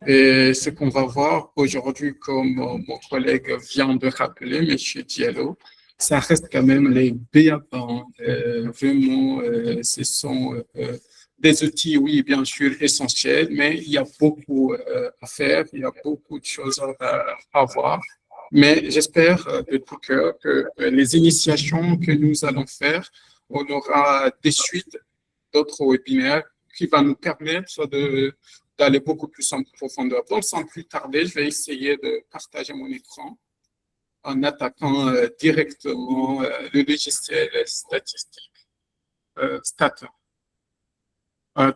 Et ce qu'on va voir aujourd'hui, comme mon collègue vient de rappeler, M. Diallo, ça reste quand même les béabans. Vraiment, ce sont des outils, oui, bien sûr, essentiels, mais il y a beaucoup à faire, il y a beaucoup de choses à voir. Mais j'espère de tout cœur que les initiations que nous allons faire, on aura des suites d'autres webinaires qui vont nous permettre d'aller beaucoup plus en profondeur. Donc, sans plus tarder, je vais essayer de partager mon écran en attaquant directement le logiciel statistique Stata.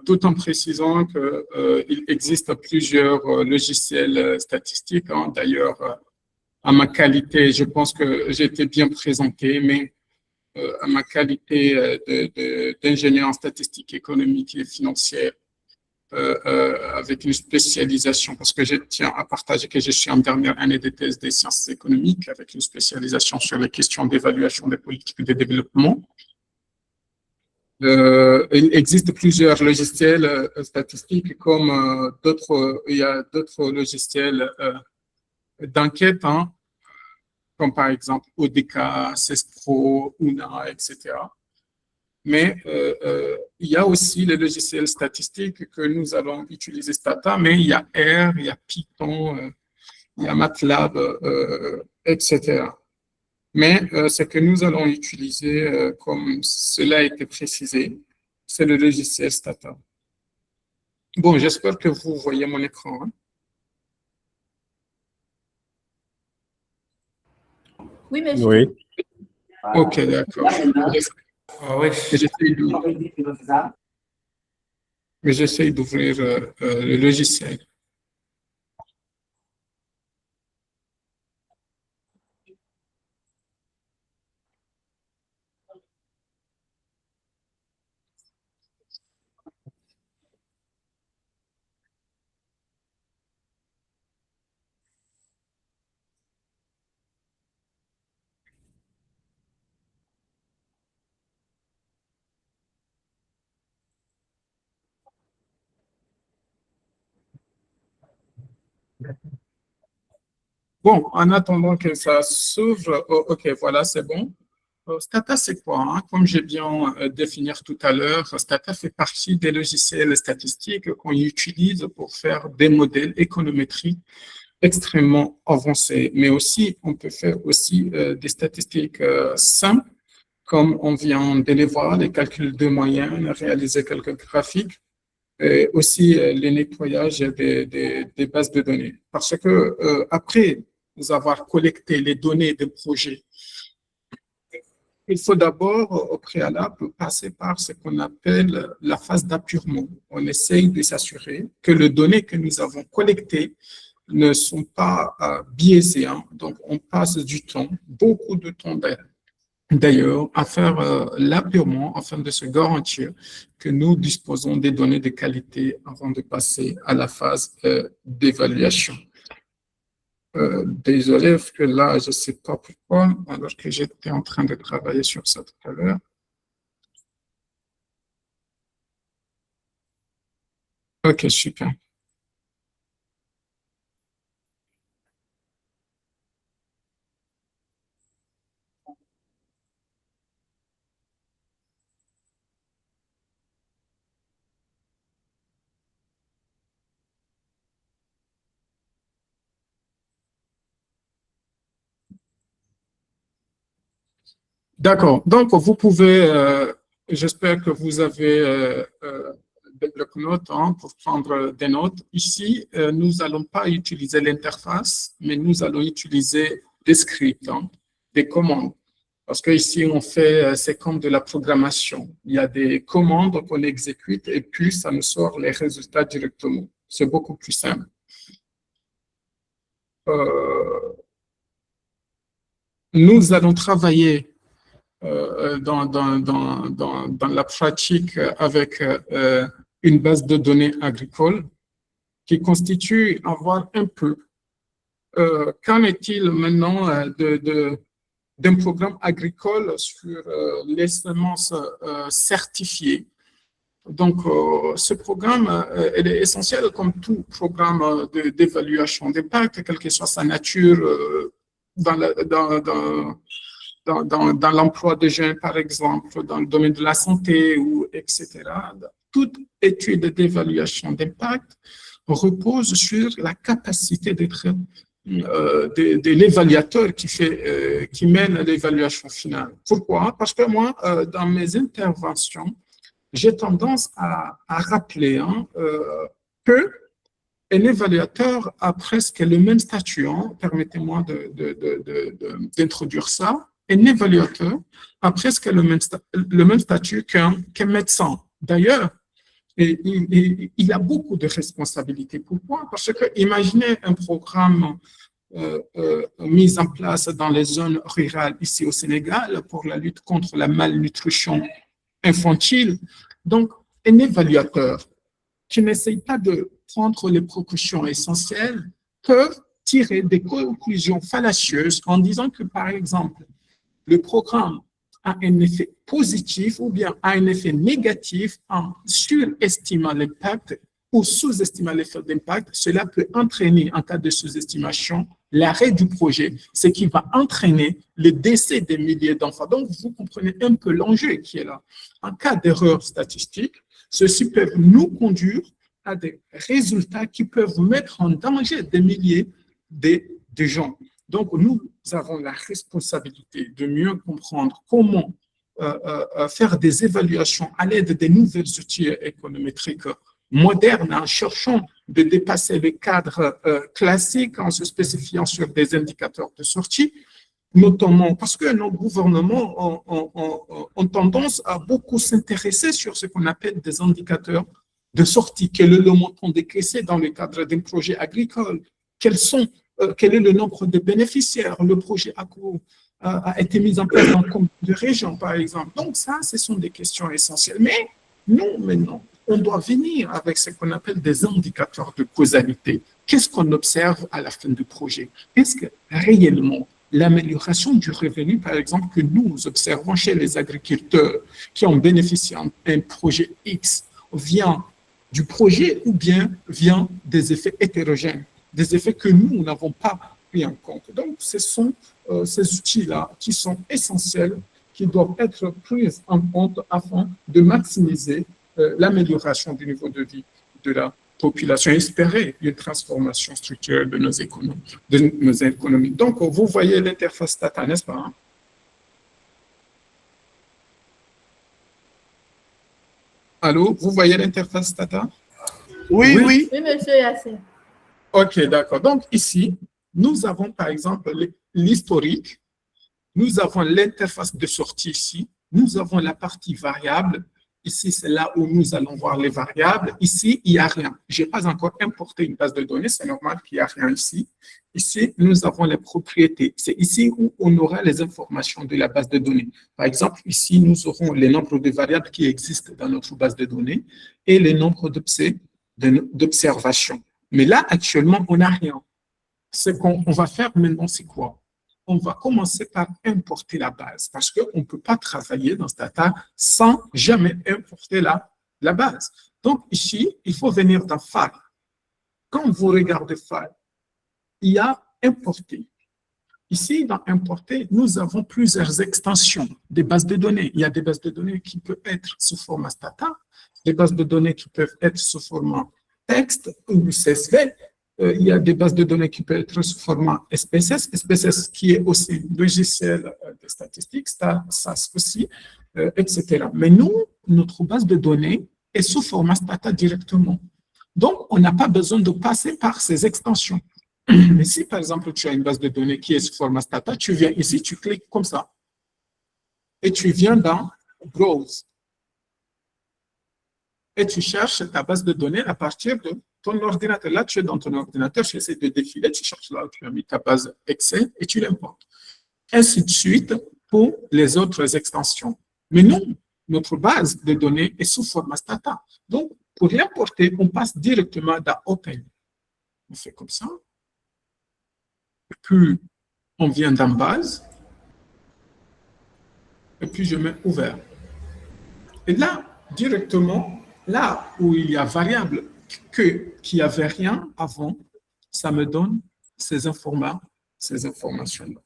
Tout en précisant qu'il existe plusieurs logiciels statistiques. Hein. D'ailleurs, à ma qualité, je pense que j'ai été bien présenté, mais à ma qualité d'ingénieur en statistique économique et financière, avec une spécialisation, parce que je tiens à partager que je suis en dernière année de thèse des sciences économiques, avec une spécialisation sur les questions d'évaluation des politiques de développement. Il existe plusieurs logiciels statistiques, comme il y a d'autres logiciels d'enquête, hein, comme par exemple ODK, CESPRO, UNA, etc. Mais il y a aussi les logiciels statistiques que nous allons utiliser Stata, mais il y a R, il y a Python, il y a MATLAB, etc. Mais ce que nous allons utiliser, comme cela a été précisé, c'est le logiciel Stata. Bon, j'espère que vous voyez mon écran. Hein. Oui, monsieur. Oui. OK, d'accord. J'essaie d'ouvrir le logiciel. Bon, en attendant que ça s'ouvre, OK, voilà, c'est bon. Stata, c'est quoi? Hein? Comme j'ai bien définir tout à l'heure, Stata fait partie des logiciels statistiques qu'on utilise pour faire des modèles économétriques extrêmement avancés. Mais aussi, on peut faire aussi des statistiques simples, comme on vient de les voir, les calculs de moyenne, réaliser quelques graphiques, et aussi les nettoyages des bases de données. Parce que après avoir collecté les données des projets, il faut d'abord, au préalable, passer par ce qu'on appelle la phase d'appurement. On essaye de s'assurer que les données que nous avons collectées ne sont pas biaisées. Hein. Donc, on passe du temps, beaucoup de temps d'ailleurs, à faire l'appurement afin de se garantir que nous disposons des données de qualité avant de passer à la phase d'évaluation. Désolé, parce que là, je ne sais pas pourquoi, alors que j'étais en train de travailler sur ça tout à l'heure. OK, super. D'accord. Donc, vous pouvez, j'espère que vous avez des blocs-notes pour prendre des notes. Ici, nous n'allons pas utiliser l'interface, mais nous allons utiliser des scripts, des commandes. Parce qu'ici, on fait, c'est comme de la programmation. Il y a des commandes qu'on exécute et puis ça nous sort les résultats directement. C'est beaucoup plus simple. Nous allons travailler dans la pratique avec une base de données agricole qui constitue avoir un peu. Qu'en est-il maintenant d'un programme agricole sur les semences certifiées? Donc, ce programme, il est essentiel comme tout programme d'évaluation d'impact, quelle que soit sa nature, dans l'emploi des jeunes, par exemple, dans le domaine de la santé, ou etc. Toute étude d'évaluation d'impact repose sur la capacité d'être de l'évaluateur qui mène l'évaluation finale. Pourquoi? Parce que moi, dans mes interventions, j'ai tendance à rappeler que un évaluateur a presque le même statut. Permettez-moi d'introduire ça. Un évaluateur a presque le même statut qu'un médecin. D'ailleurs, il a beaucoup de responsabilités. Pourquoi? Parce que imaginez un programme mis en place dans les zones rurales ici au Sénégal pour la lutte contre la malnutrition infantile. Donc, un évaluateur qui n'essaye pas de prendre les précautions essentielles peut tirer des conclusions fallacieuses en disant que, par exemple, le programme a un effet positif ou bien a un effet négatif en surestimant l'impact ou sous-estimant l'effet d'impact. Cela peut entraîner, en cas de sous-estimation, l'arrêt du projet, ce qui va entraîner le décès des milliers d'enfants. Donc, vous comprenez un peu l'enjeu qui est là. En cas d'erreur statistique, ceux-ci peuvent nous conduire à des résultats qui peuvent mettre en danger des milliers de gens. Donc, nous avons la responsabilité de mieux comprendre comment faire des évaluations à l'aide des nouveaux outils économétriques modernes en cherchant de dépasser les cadres classiques en se spécifiant sur des indicateurs de sortie, notamment parce que nos gouvernements ont tendance à beaucoup s'intéresser sur ce qu'on appelle des indicateurs de sortie. Quel est le montant décaissé dans le cadre d'un projet agricole? Quel est le nombre de bénéficiaires? Le projet a été mis en place dans combien de régions, par exemple? Donc ça, ce sont des questions essentielles. Mais nous, maintenant, on doit venir avec ce qu'on appelle des indicateurs de causalité. Qu'est-ce qu'on observe à la fin du projet? Est-ce que réellement l'amélioration du revenu, par exemple, que nous observons chez les agriculteurs qui ont bénéficié d'un projet X vient du projet ou bien vient des effets hétérogènes, des effets que nous n'avons pas pris en compte? Donc, ce sont ces outils-là qui sont essentiels, qui doivent être pris en compte afin de maximiser l'amélioration du niveau de vie de la population, espérer une transformation structurelle de nos économies. Donc, vous voyez l'interface Tata, n'est-ce pas? Allô, vous voyez l'interface Tata? Oui. Oui, monsieur Yassé. OK, d'accord. Donc, ici, nous avons, par exemple, l'historique. Nous avons l'interface de sortie ici. Nous avons la partie variable. Ici, c'est là où nous allons voir les variables. Ici, il n'y a rien. Je n'ai pas encore importé une base de données. C'est normal qu'il n'y a rien ici. Ici, nous avons les propriétés. C'est ici où on aura les informations de la base de données. Par exemple, ici, nous aurons les nombres de variables qui existent dans notre base de données et les nombres d'observations. Mais là, actuellement, on n'a rien. Ce qu'on va faire maintenant, c'est quoi? On va commencer par importer la base parce qu'on ne peut pas travailler dans ce data sans jamais importer la base. Donc, ici, il faut venir dans File. Quand vous regardez File, il y a Importer. Ici, dans Importer, nous avons plusieurs extensions des bases de données. Il y a des bases de données qui peuvent être sous format Stata, des bases de données qui peuvent être sous format texte ou CSV, il y a des bases de données qui peuvent être sous format SPSS, SPSS qui est aussi logiciel de statistiques, SAS aussi, etc. Mais nous, notre base de données est sous format Stata directement. Donc, on n'a pas besoin de passer par ces extensions. Mais si, par exemple, tu as une base de données qui est sous format Stata, tu viens ici, tu cliques comme ça, et tu viens dans Browse. Et tu cherches ta base de données à partir de ton ordinateur. Là, tu es dans ton ordinateur, tu essaies de défiler, tu cherches là où tu as mis ta base Excel et tu l'importes. Ainsi de suite pour les autres extensions. Mais non, notre base de données est sous format Stata. Donc, pour l'importer, on passe directement dans Open. On fait comme ça. Et puis, on vient dans Base. Et puis, je mets Ouvert. Et là, directement, là où il y a variable qui n'avait rien avant, ça me donne ces informations-là.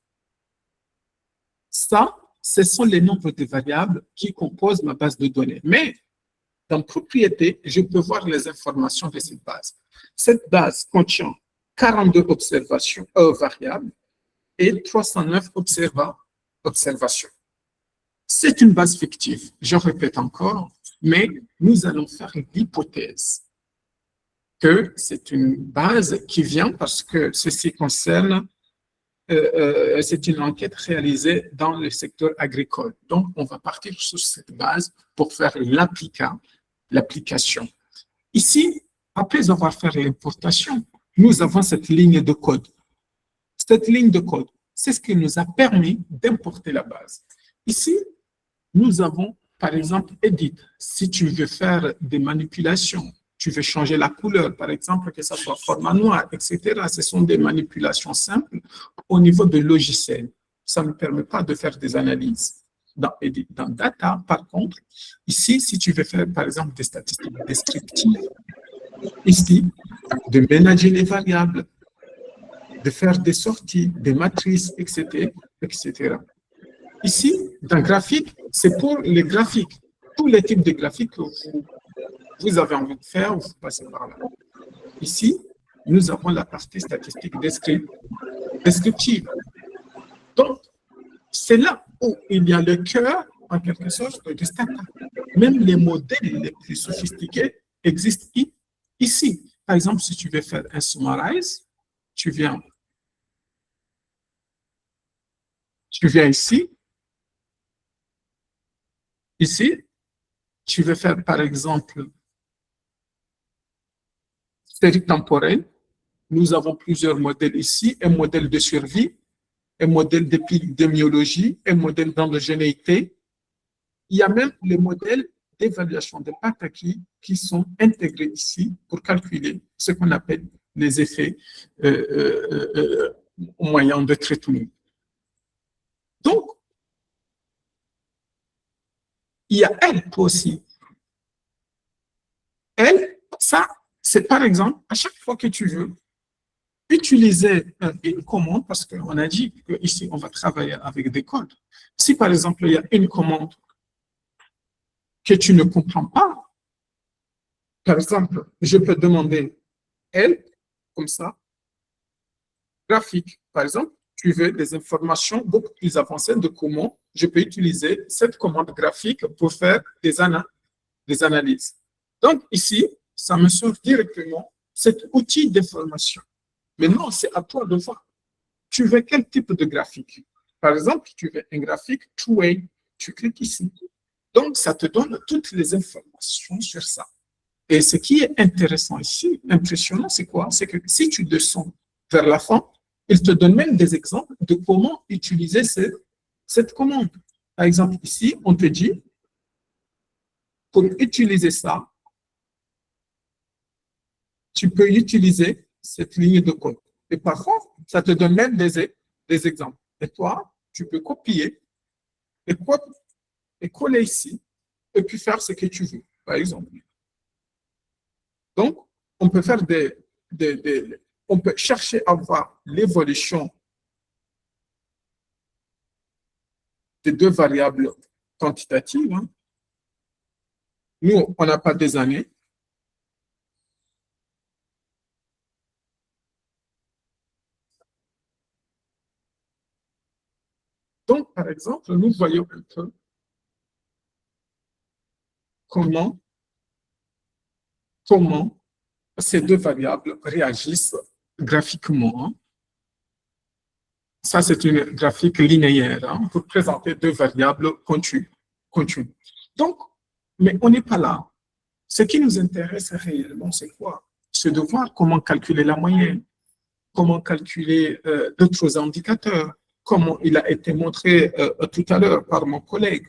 Ça, ce sont les nombres de variables qui composent ma base de données. Mais dans Propriété, je peux voir les informations de cette base. Cette base contient 42 variables et 309 observations. C'est une base fictive, je répète encore, mais nous allons faire l'hypothèse que c'est une base qui vient parce que ceci concerne, c'est une enquête réalisée dans le secteur agricole. Donc, on va partir sur cette base pour faire l'application. Ici, après avoir fait l'importation, nous avons cette ligne de code. Cette ligne de code, c'est ce qui nous a permis d'importer la base. Ici, nous avons, par exemple, Edit. Si tu veux faire des manipulations, tu veux changer la couleur, par exemple, que ça soit format noir, etc. Ce sont des manipulations simples au niveau de logiciel. Ça ne permet pas de faire des analyses. Dans Edit, dans Data, par contre, ici, si tu veux faire, par exemple, des statistiques descriptives, ici, de ménager les variables, de faire des sorties, des matrices, etc., etc. Ici, dans graphique, c'est pour les graphiques. Tous les types de graphiques que vous avez envie de faire, vous passez par là. Ici, nous avons la partie statistique descriptive. Donc, c'est là où il y a le cœur, en quelque sorte, de Stata. Même les modèles les plus sophistiqués existent ici. Par exemple, si tu veux faire un summarize, tu viens ici. Ici, tu veux faire, par exemple, série temporelle. Nous avons plusieurs modèles ici, un modèle de survie, un modèle d'épidémiologie, un modèle d'endogénéité. Il y a même les modèles d'évaluation de Pataki qui sont intégrés ici pour calculer ce qu'on appelle les effets au moyen de traitement. Donc, il y a help aussi. Help, ça, c'est par exemple, à chaque fois que tu veux utiliser une commande, parce qu'on a dit qu'ici, on va travailler avec des codes. Si par exemple, il y a une commande que tu ne comprends pas, par exemple, je peux demander help, comme ça, graphique. Par exemple, tu veux des informations beaucoup plus avancées de comment je peux utiliser cette commande graphique pour faire des analyses. Donc ici, ça me sort directement cet outil d'information. Maintenant, c'est à toi de voir. Tu veux quel type de graphique? Par exemple, tu veux un graphique two-way. Tu cliques ici. Donc, ça te donne toutes les informations sur ça. Et ce qui est intéressant ici, impressionnant, c'est quoi? C'est que si tu descends vers la fin, il te donne même des exemples de comment utiliser cette commande. Par exemple, ici, on te dit, pour utiliser ça, tu peux utiliser cette ligne de code. Et parfois, ça te donne même des exemples. Et toi, tu peux copier et coller ici, et puis faire ce que tu veux, par exemple. Donc, on peut faire on peut chercher à voir l'évolution des deux variables quantitatives. Hein. Nous, on n'a pas des années. Donc, par exemple, nous voyons un peu comment ces deux variables réagissent graphiquement, hein. Ça, c'est une graphique linéaire, hein, pour présenter deux variables continues. Donc, mais on n'est pas là. Ce qui nous intéresse réellement, c'est quoi? C'est de voir comment calculer la moyenne, comment calculer d'autres indicateurs, comme il a été montré tout à l'heure par mon collègue.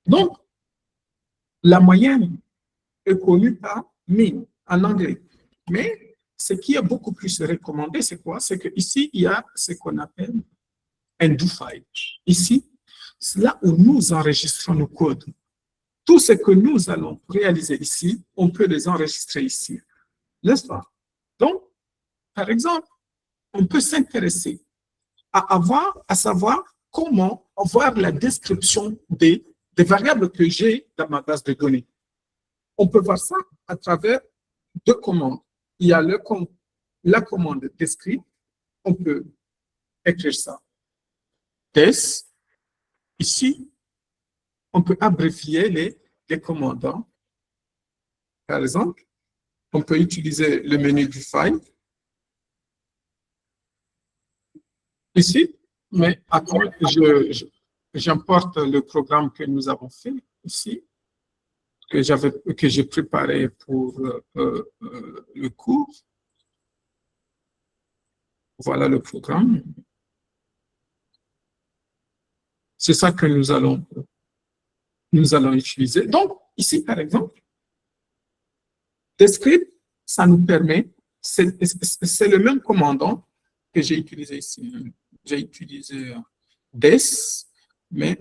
Donc, la moyenne est connue par mean en anglais. Mais ce qui est beaucoup plus recommandé, c'est quoi? C'est qu'ici, il y a ce qu'on appelle un do file. Ici, c'est là où nous enregistrons nos codes. Tout ce que nous allons réaliser ici, on peut les enregistrer ici. N'est-ce pas? Donc, par exemple, on peut s'intéresser à savoir comment avoir la description des variables que j'ai dans ma base de données. On peut voir ça à travers deux commandes. Il y a la commande descript, on peut écrire ça. Des, ici, on peut abrévier les commandes. Par exemple, on peut utiliser le menu du file ici, mais après, j'importe le programme que nous avons fait ici, que j'ai préparé pour le cours. Voilà le programme. C'est ça que nous allons utiliser. Donc, ici, par exemple, descript, ça nous permet, c'est le même commandant que j'ai utilisé ici. J'ai utilisé des, mais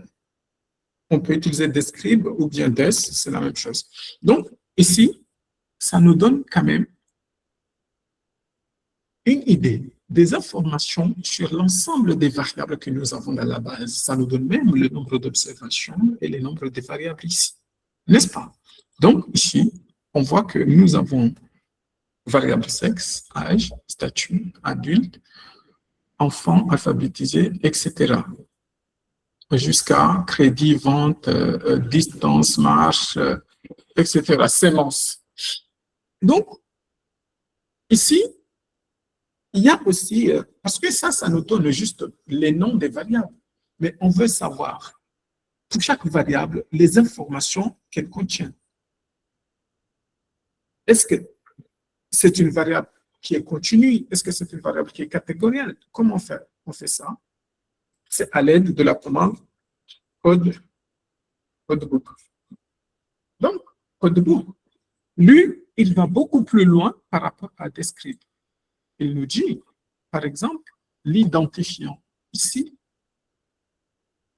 on peut utiliser describe ou bien des, c'est la même chose. Donc, ici, ça nous donne quand même une idée des informations sur l'ensemble des variables que nous avons dans la base. Ça nous donne même le nombre d'observations et le nombre de variables ici. N'est-ce pas? Donc, ici, on voit que nous avons variable sexe, âge, statut, adulte, enfant alphabétisé, etc. Jusqu'à crédit, vente, distance, marche, etc. Sémence. Donc, ici, il y a aussi, parce que ça nous donne juste les noms des variables, mais on veut savoir, pour chaque variable, les informations qu'elle contient. Est-ce que c'est une variable qui est continue? Est-ce que c'est une variable qui est catégorielle? Comment faire? On fait ça. C'est à l'aide de la commande codebook. Donc, codebook, lui, il va beaucoup plus loin par rapport à descript. Il nous dit, par exemple, l'identifiant. Ici,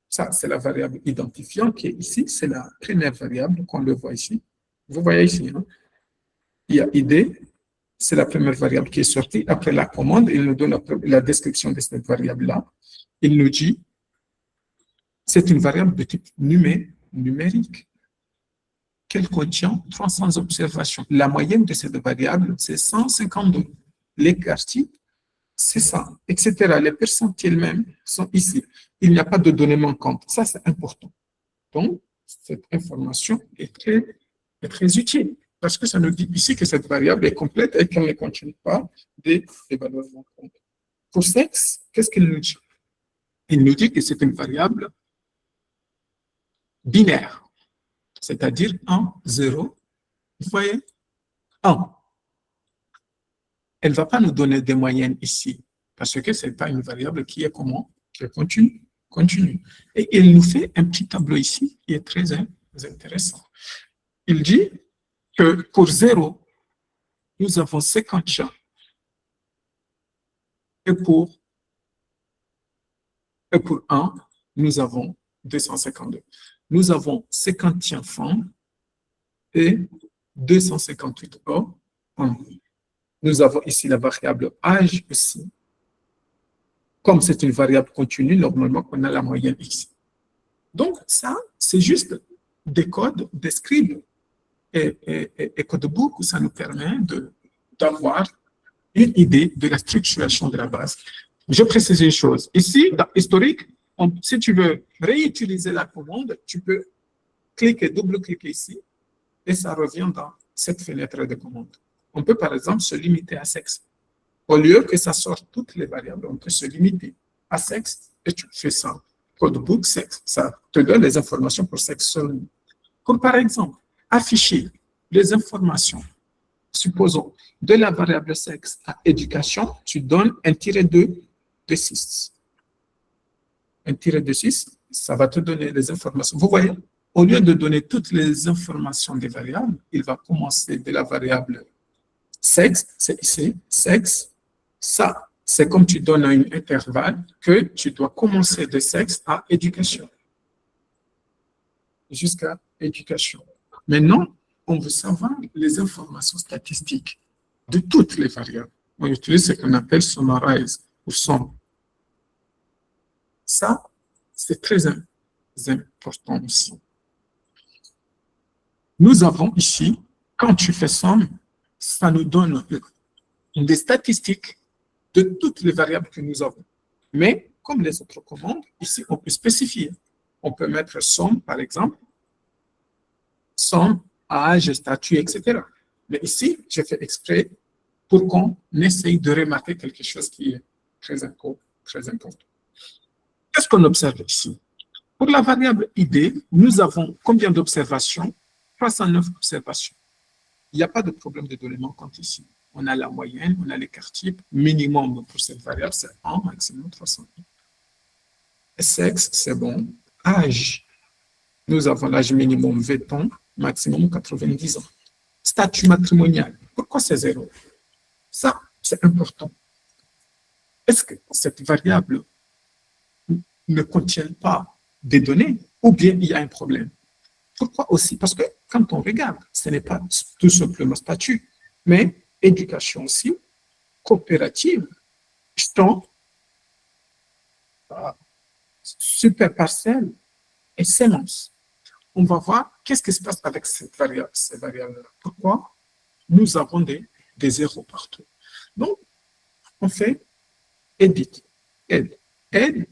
ça, c'est la variable identifiant qui est ici. C'est la première variable qu'on le voit ici. Vous voyez ici, hein? Il y a ID, c'est la première variable qui est sortie. Après la commande, il nous donne la description de cette variable-là. Il nous dit, c'est une variable de type numérique qu'elle contient 300 observations. La moyenne de cette variable, c'est 152. Les quartiers, c'est ça, etc. Les percentiles même sont ici. Il n'y a pas de données manquantes. Ça, c'est important. Donc, cette information est très utile parce que ça nous dit ici que cette variable est complète et qu'elle ne contient pas des valeurs manquantes. Pour sexe, qu'est-ce qu'il nous dit? Il nous dit que c'est une variable binaire, c'est-à-dire 1, 0, vous voyez, 1. Elle ne va pas nous donner des moyennes ici, parce que ce n'est pas une variable qui est comment? Qui est continue. Et il nous fait un petit tableau ici qui est très intéressant. Il dit que pour 0, nous avons 50 champs. Et pour 1, nous avons 252. Nous avons 50 enfants et 258 hommes. Nous avons ici la variable âge aussi. Comme c'est une variable continue, normalement, on a la moyenne ici. Donc, ça, c'est juste des codes, des scribes et codebook où ça nous permet d'avoir une idée de la structuration de la base. Je précise une chose. Ici, dans historique, Si tu veux réutiliser la commande, tu peux cliquer, double-cliquer ici, et ça revient dans cette fenêtre de commande. On peut par exemple se limiter à sexe. Au lieu que ça sorte toutes les variables, on peut se limiter à sexe et tu fais ça. Codebook sexe, ça te donne les informations pour sexe seulement. Pour par exemple afficher les informations, supposons de la variable sexe à éducation, tu donnes un tiret 2 de 6. Un tiret de 6, ça va te donner les informations. Vous voyez, au lieu de donner toutes les informations des variables, il va commencer de la variable sexe, c'est ici, sexe. Ça, c'est comme tu donnes un intervalle que tu dois commencer de sexe à éducation. Jusqu'à éducation. Maintenant, on veut savoir les informations statistiques de toutes les variables. On utilise ce qu'on appelle summarize ou sum. Ça, c'est très important aussi. Nous avons ici, quand tu fais somme, ça nous donne des statistiques de toutes les variables que nous avons. Mais, comme les autres commandes, ici, on peut spécifier. On peut mettre somme, par exemple, somme, âge, statut, etc. Mais ici, j'ai fait exprès pour qu'on essaye de remarquer quelque chose qui est très important. Qu'est-ce qu'on observe ici? Pour la variable ID, nous avons combien d'observations? 309 observations. Il n'y a pas de problème de données manquantes ici. On a la moyenne, on a l'écart type. Minimum pour cette variable, c'est 1, maximum 309. Sexe, c'est bon. Âge, nous avons l'âge minimum 20 ans, maximum 90 ans. Statut matrimonial, pourquoi c'est 0? Ça, c'est important. Est-ce que cette variable ne contient pas des données ou bien il y a un problème? Pourquoi aussi? Parce que quand on regarde, ce n'est pas tout simplement statut, mais éducation aussi, coopérative, champ, super parcelle et sémence. On va voir qu'est-ce qui se passe avec ces variables-là. Pourquoi nous avons des zéros partout. Donc, on fait edit, aide. Aide,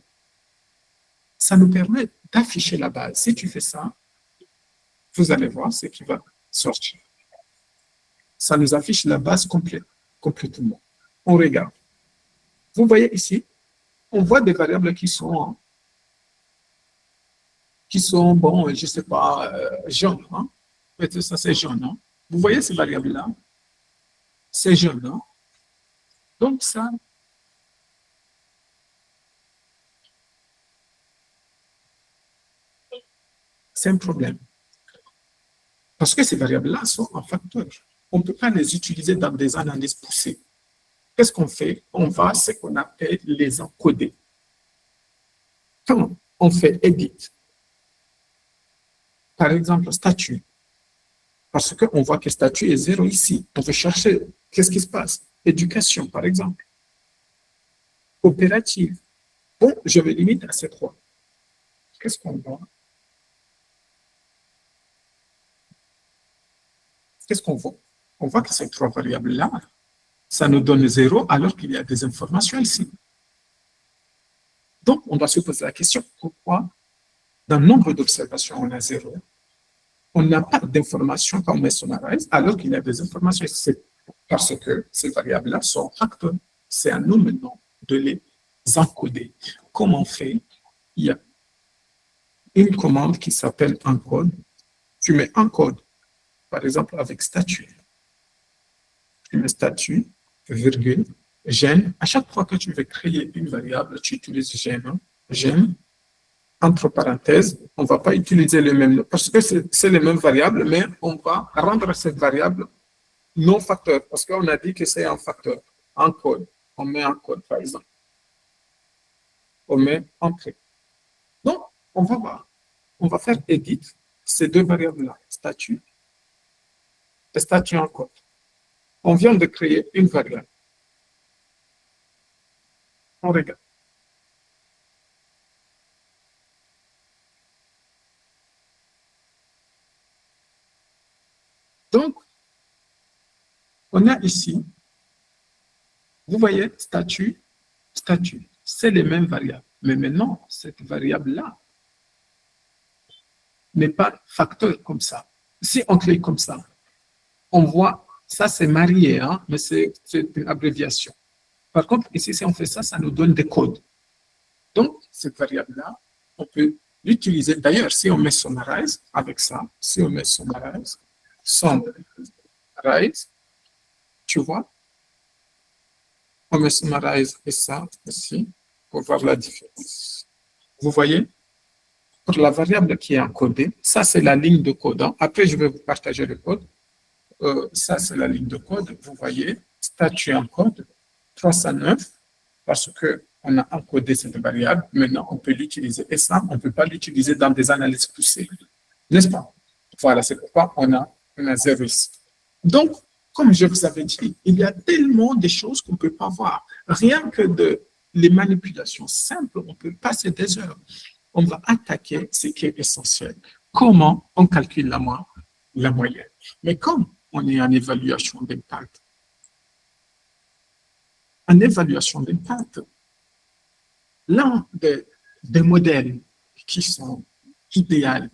ça nous permet d'afficher la base. Si tu fais ça, vous allez voir ce qui va sortir. Ça nous affiche la base complètement. On regarde. Vous voyez ici, on voit des variables qui sont bon, je ne sais pas, jaunes. Hein? Peut-être ça, c'est jaune. Hein? Vous voyez ces variables-là? C'est jaune. Hein? Donc, ça, c'est un problème. Parce que ces variables-là sont en facteur. On ne peut pas les utiliser dans des analyses poussées. Qu'est-ce qu'on fait? On va ce qu'on appelle les encoder. Quand on fait edit, par exemple, statut, parce qu'on voit que statut est 0 ici, on veut chercher qu'est-ce qui se passe. Éducation, par exemple. Coopérative. Bon, je me limite à ces trois. Qu'est-ce qu'on voit? Qu'est-ce qu'on voit? On voit que ces trois variables-là, ça nous donne 0 alors qu'il y a des informations ici. Donc, on doit se poser la question, pourquoi dans le nombre d'observations, on a 0? On n'a pas d'informations quand on met summarize alors qu'il y a des informations. C'est parce que ces variables-là sont facteurs. C'est à nous maintenant de les encoder. Comment on fait? Il y a une commande qui s'appelle encode. Tu mets encode, par exemple, avec statut. Tu mets statut, virgule, gène. À chaque fois que tu veux créer une variable, tu utilises gène. Gène, entre parenthèses, on ne va pas utiliser le même, parce que c'est les mêmes variables, mais on va rendre cette variable non facteur, parce qu'on a dit que c'est un facteur. Encode, on met encode, par exemple. On met entrée. Donc, on va voir. On va faire edit ces deux variables-là, statut et statut encode. On vient de créer une variable. On regarde. Donc, on a ici, vous voyez, statut, c'est les mêmes variables. Mais maintenant, cette variable-là n'est pas facteur comme ça. Si on clique comme ça, on voit, ça c'est marié, hein, mais c'est une abréviation. Par contre, ici, si on fait ça, ça nous donne des codes. Donc, cette variable-là, on peut l'utiliser. D'ailleurs, si on met summarize avec ça, si on met summarize, tu vois, on met summarize et ça ici pour voir la différence. Vous voyez, pour la variable qui est encodée, ça c'est la ligne de code. Hein. Après, je vais vous partager le code. Ça c'est la ligne de code. Vous voyez, statut en code 309 parce que on a encodé cette variable. Maintenant, on peut l'utiliser. Et ça, on ne peut pas l'utiliser dans des analyses poussées. N'est-ce pas? Voilà, c'est pourquoi on a 0 ici. Donc, comme je vous avais dit, il y a tellement de choses qu'on ne peut pas voir. Rien que les manipulations simples, on peut passer des heures. On va attaquer ce qui est essentiel. Comment on calcule la moyenne. Mais comme on est en évaluation d'impact, l'un des modèles qui sont idéaux,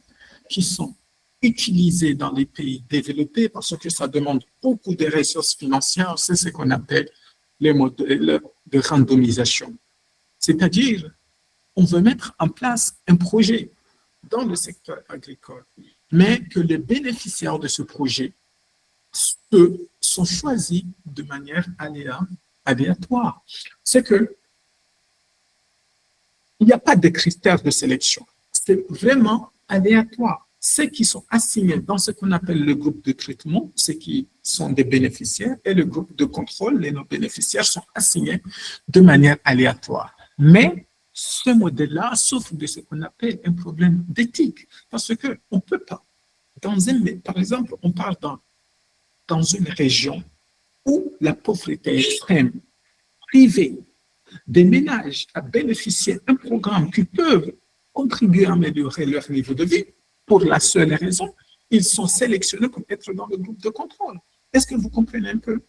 qui sont utilisés dans les pays développés parce que ça demande beaucoup de ressources financières, c'est ce qu'on appelle les modèles de randomisation. C'est-à-dire, on veut mettre en place un projet dans le secteur agricole, mais que les bénéficiaires de ce projet sont choisis de manière aléatoire. C'est que il n'y a pas de critères de sélection. C'est vraiment aléatoire. Ceux qui sont assignés dans ce qu'on appelle le groupe de traitement, ceux qui sont des bénéficiaires, et le groupe de contrôle, les non-bénéficiaires, sont assignés de manière aléatoire. Mais ce modèle-là souffre de ce qu'on appelle un problème d'éthique, parce qu'on ne peut pas. Par exemple, on parle dans une région où la pauvreté est extrême, privée, des ménages à bénéficier d'un programme qui peuvent contribuer à améliorer leur niveau de vie, pour la seule raison, ils sont sélectionnés pour être dans le groupe de contrôle. Est-ce que vous comprenez un peu?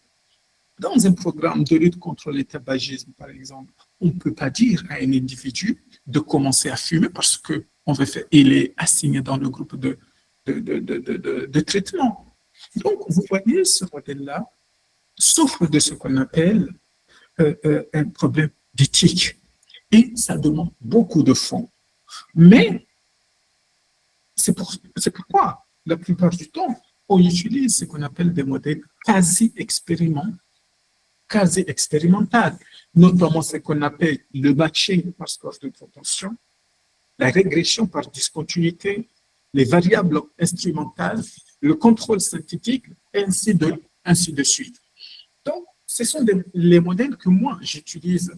Dans un programme de lutte contre le tabagisme, par exemple, on ne peut pas dire à un individu de commencer à fumer parce qu'il est assigné dans le groupe de traitement. Donc, vous voyez, ce modèle-là souffre de ce qu'on appelle un problème d'éthique. Et ça demande beaucoup de fonds. Mais c'est pourquoi, la plupart du temps, on utilise ce qu'on appelle des modèles quasi-expérimentaux, notamment ce qu'on appelle le matching par score de proportion, la régression par discontinuité, les variables instrumentales, le contrôle synthétique, et ainsi de suite. Donc, ce sont les modèles que moi, j'utilise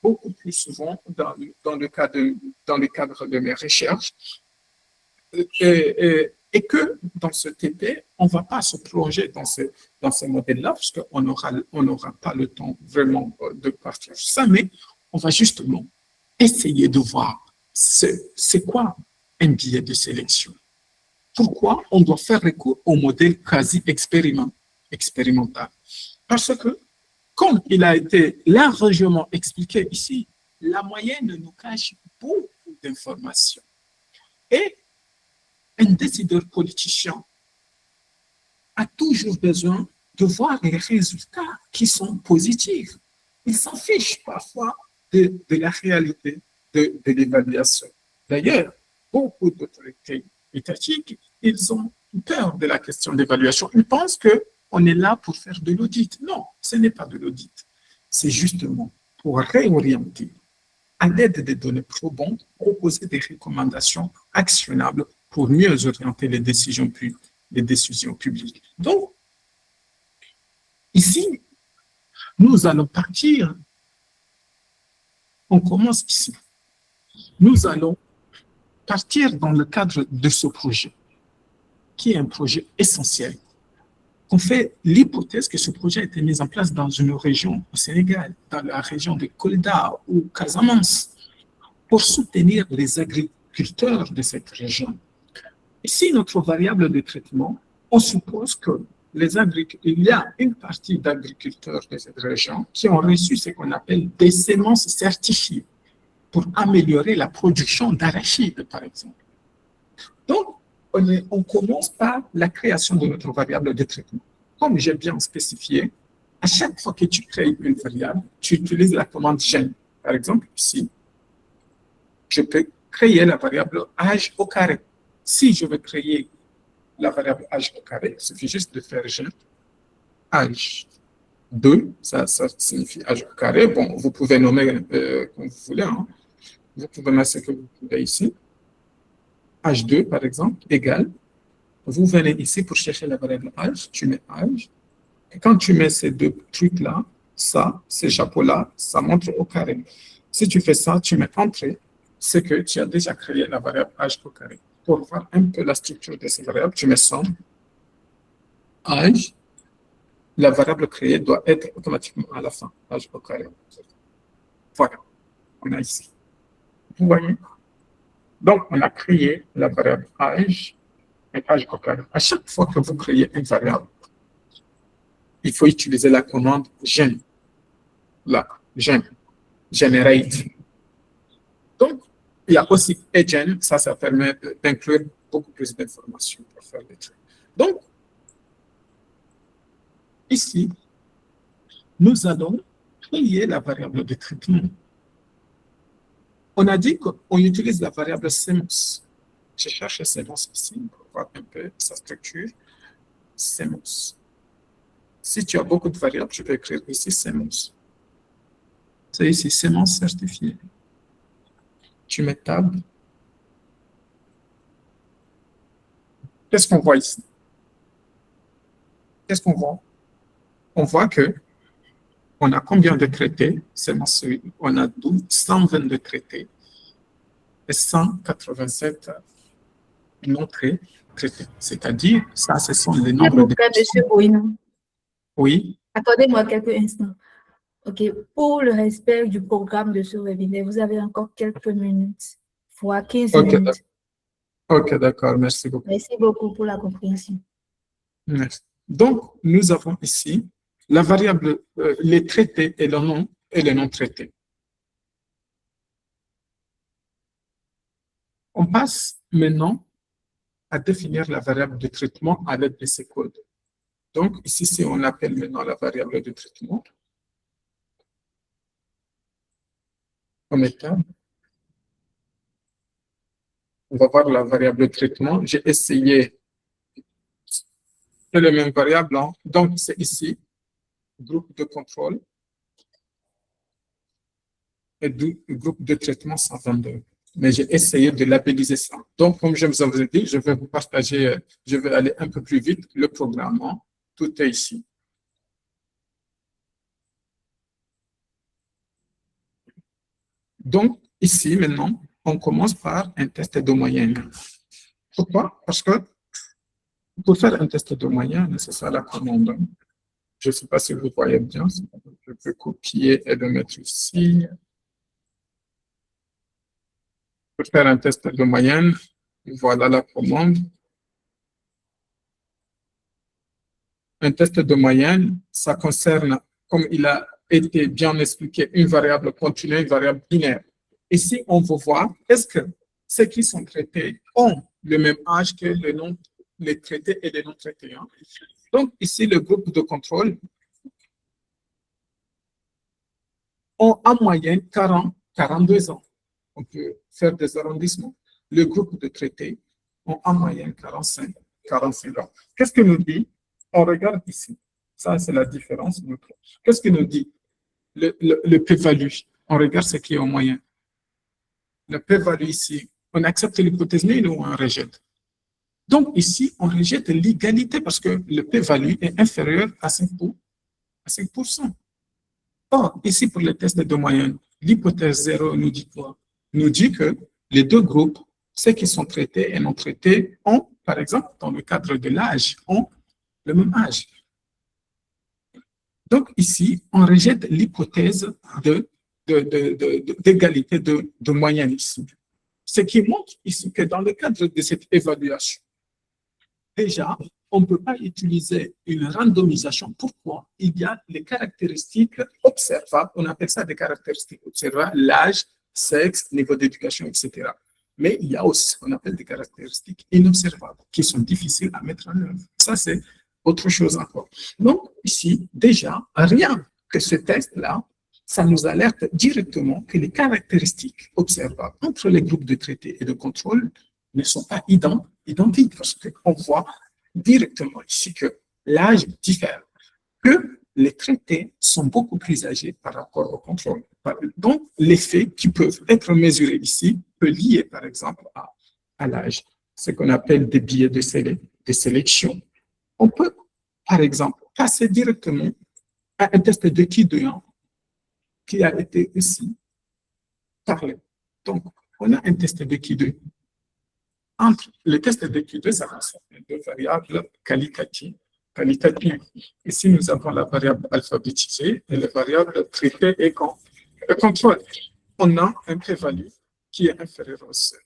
beaucoup plus souvent dans le cadre de mes recherches. Et que dans ce TP, on ne va pas se plonger dans ces modèles-là, parce qu'on n'aura pas le temps vraiment de partir sur ça, mais on va justement essayer de voir c'est quoi un biais de sélection. Pourquoi on doit faire recours au modèle quasi-expérimental? Parce que, comme il a été largement expliqué ici, la moyenne nous cache beaucoup d'informations. Et un décideur politicien a toujours besoin de voir les résultats qui sont positifs. Il s'en fiche parfois de la réalité de l'évaluation. D'ailleurs, beaucoup d'autorités étatiques, ils ont peur de la question d'évaluation. Ils pensent qu'on est là pour faire de l'audit. Non, ce n'est pas de l'audit. C'est justement pour réorienter, à l'aide des données probantes, proposer des recommandations actionnables pour mieux orienter les décisions publiques. Donc, ici, nous allons partir. On commence ici. Nous allons partir dans le cadre de ce projet, qui est un projet essentiel. On fait l'hypothèse que ce projet a été mis en place dans une région au Sénégal, dans la région de Kolda ou Casamance, pour soutenir les agriculteurs de cette région. Ici, notre variable de traitement, on suppose que il y a une partie d'agriculteurs de cette région qui ont reçu ce qu'on appelle des semences certifiées. pour améliorer la production d'arachides, par exemple. Donc, on commence par la création de notre variable de traitement. Comme j'ai bien spécifié, à chaque fois que tu crées une variable, tu utilises la commande gen. Par exemple, ici, je peux créer la variable âge au carré. Si je veux créer la variable âge au carré, il suffit juste de faire gen âge 2, ça signifie âge au carré. Bon, vous pouvez nommer comme vous voulez. Hein. Vous pouvez mettre ce que vous voulez ici. Âge 2, par exemple, égale. Vous venez ici pour chercher la variable âge, tu mets âge. Et quand tu mets ces deux trucs-là, ça, ces chapeaux-là, ça montre au carré. Si tu fais ça, tu mets entrée, c'est que tu as déjà créé la variable âge au carré. Pour voir un peu la structure de ces variables, tu mets somme, âge. La variable créée doit être automatiquement à la fin, âge au carré. Voilà, on a ici. Vous voyez? Donc, on a créé la variable âge et âge au carré. À chaque fois que vous créez une variable, il faut utiliser la commande gen. Là, gen, generate. Donc, il y a aussi gen, ça permet d'inclure beaucoup plus d'informations pour faire des trucs. Donc, ici, nous allons créer la variable de traitement. On a dit qu'on utilise la variable CMOS. Je cherche CMOS ici pour voir un peu sa structure. CMOS. Si tu as beaucoup de variables, je peux écrire ici CMOS. C'est ici CMOS certifié. Tu mets tab. Qu'est-ce qu'on voit ici? Qu'est-ce qu'on voit? On voit que on a combien de traités? On a 122 traités et 187 non traités. C'est-à-dire, ça, ce sont les nombres de... Monsieur Boina, Oui. accordez-moi quelques instants. OK. Pour le respect du programme de ce webinaire, vous avez encore quelques minutes, voire 15 minutes. OK, d'accord. Merci beaucoup. Merci beaucoup pour la compréhension. Merci. Donc, nous avons ici la variable, les traités et les non traités. On passe maintenant à définir la variable de traitement à l'aide de ces codes. Donc, ici, si on appelle maintenant la variable de traitement, on met tab. On va voir la variable de traitement. J'ai essayé les mêmes variables. Hein. Donc, c'est ici, groupe de contrôle et groupe de traitement 122. Mais j'ai essayé de labelliser ça. Donc, comme je vous avais dit, je vais vous partager, je vais aller un peu plus vite, le programme. Hein. Tout est ici. Donc, ici, maintenant, on commence par un test de moyenne. Pourquoi? Parce que pour faire un test de moyenne, c'est ça la commande. Je ne sais pas si vous voyez bien. Je peux copier et le mettre ici. Pour faire un test de moyenne, voilà la commande. Un test de moyenne, ça concerne, comme il a été bien expliqué, une variable continue, une variable binaire. Ici, on veut voir, est-ce que ceux qui sont traités ont le même âge que les traités et les non traités. Hein? Donc, ici, le groupe de contrôle ont en moyenne 42 ans. On peut faire des arrondissements. Le groupe de traités ont en moyenne 45 ans. Qu'est-ce que nous dit? On regarde ici. Ça, c'est la différence. Qu'est-ce que nous dit le p-value? On regarde ce qui est en moyenne. Le p-value ici, on accepte l'hypothèse nulle ou on rejette? Donc ici, on rejette l'égalité parce que le p-value est inférieur à 5%. Or, ici, pour le test de moyenne, l'hypothèse 0 nous dit quoi? Nous dit que les deux groupes, ceux qui sont traités et non traités, ont, par exemple, dans le cadre de l'âge, ont le même âge. Donc ici, on rejette l'hypothèse d'égalité de moyenne ici. Ce qui montre ici que dans le cadre de cette évaluation, déjà, on ne peut pas utiliser une randomisation. Pourquoi? Il y a les caractéristiques observables, on appelle ça des caractéristiques observables, l'âge, sexe, niveau d'éducation, etc. Mais il y a aussi ce qu'on appelle des caractéristiques inobservables qui sont difficiles à mettre en œuvre. Ça, c'est autre chose encore. Donc, ici, déjà, rien que ce test-là, ça nous alerte directement que les caractéristiques observables entre les groupes de traités et de contrôle ne sont pas identiques, parce qu'on voit directement ici que l'âge diffère, que les traités sont beaucoup plus âgés par rapport au contrôle. Donc, les faits qui peuvent être mesurés ici peuvent lier, par exemple, à l'âge, ce qu'on appelle des biais de sélection. On peut, par exemple, passer directement à un test de Q2 qui a été aussi parlé. Donc, on a un test de Q2. Entre le test de Q2, ça concerne deux variables qualitatives. Ici, nous avons la variable alphabétisée et la variable traitée et contrôle. On a un p-value qui est inférieur au C.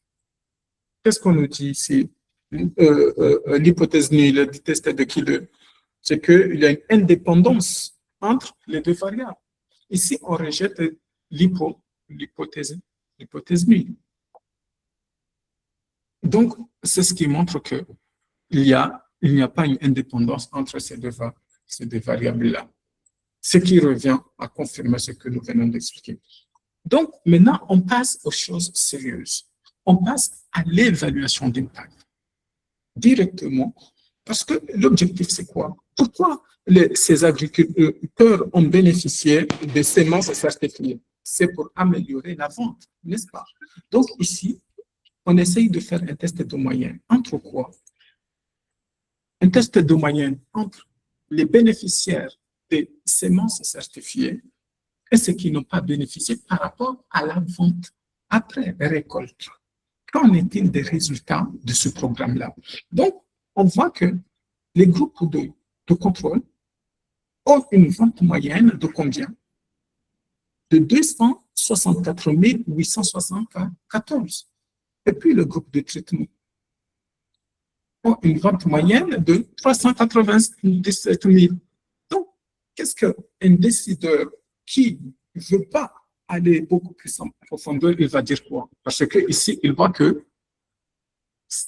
Qu'est-ce qu'on nous dit ici? L'hypothèse nulle du test de Q2, c'est qu'il y a une indépendance entre les deux variables. Ici, on rejette l'hypothèse nulle. Donc, c'est ce qui montre qu'il n'y a pas une indépendance entre ces deux variables-là. Ce qui revient à confirmer ce que nous venons d'expliquer. Donc, maintenant, on passe aux choses sérieuses. On passe à l'évaluation d'impact. Directement, parce que l'objectif, c'est quoi? Pourquoi ces agriculteurs ont bénéficié de semences certifiées? C'est pour améliorer la vente, n'est-ce pas? Donc, ici, on essaye de faire un test de moyenne. Entre quoi? Un test de moyenne entre les bénéficiaires des semences certifiées et ceux qui n'ont pas bénéficié par rapport à la vente après récolte. Qu'en est-il des résultats de ce programme-là? Donc, on voit que les groupes de contrôle ont une vente moyenne de combien? De 264 874. Et puis, le groupe de traitement ont une vente moyenne de 397 000. Donc, qu'est-ce qu'un décideur qui ne veut pas aller beaucoup plus en profondeur, il va dire quoi? Parce qu'ici, il voit que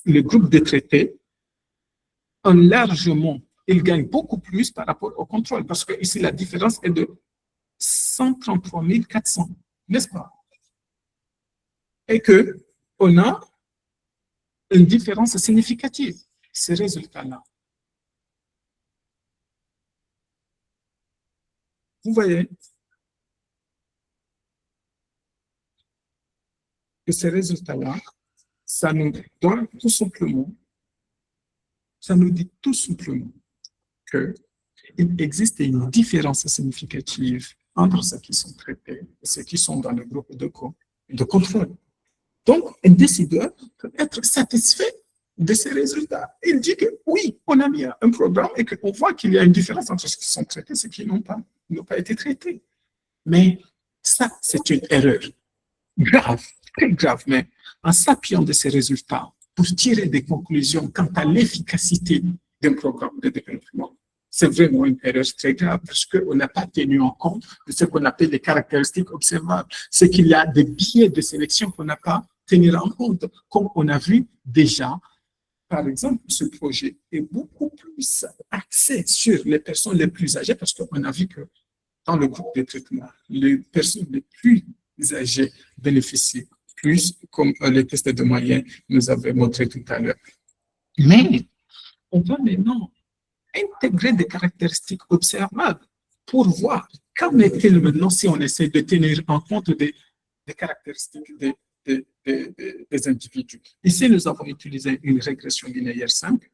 le groupe de traités ont largement, il gagne beaucoup plus par rapport au contrôle, parce que ici, la différence est de 133 400, n'est-ce pas? Et qu'on a une différence significative, ces résultats-là. Vous voyez que ces résultats-là, ça nous donne tout simplement, ça nous dit tout simplement qu'il existe une différence significative entre ceux qui sont traités et ceux qui sont dans le groupe de contrôle. Donc, un décideur peut être satisfait de ces résultats. Il dit que oui, on a mis un programme et qu'on voit qu'il y a une différence entre ceux qui sont traités et ceux qui n'ont pas été traités. Mais ça, c'est une erreur grave, très grave. Mais en s'appuyant de ces résultats pour tirer des conclusions quant à l'efficacité d'un programme de développement, c'est vraiment une erreur très grave parce qu'on n'a pas tenu en compte de ce qu'on appelle les caractéristiques observables. C'est qu'il y a des biais de sélection qu'on n'a pas tenu en compte. Comme on a vu déjà, par exemple, ce projet est beaucoup plus axé sur les personnes les plus âgées parce qu'on a vu que dans le groupe de traitement, les personnes les plus âgées bénéficient plus, comme les tests de moyenne nous avaient montré tout à l'heure. Mais on va maintenant intégrer des caractéristiques observables pour voir qu'en est-il maintenant si on essaie de tenir en compte des caractéristiques des individus. Ici, nous avons utilisé une régression linéaire simple.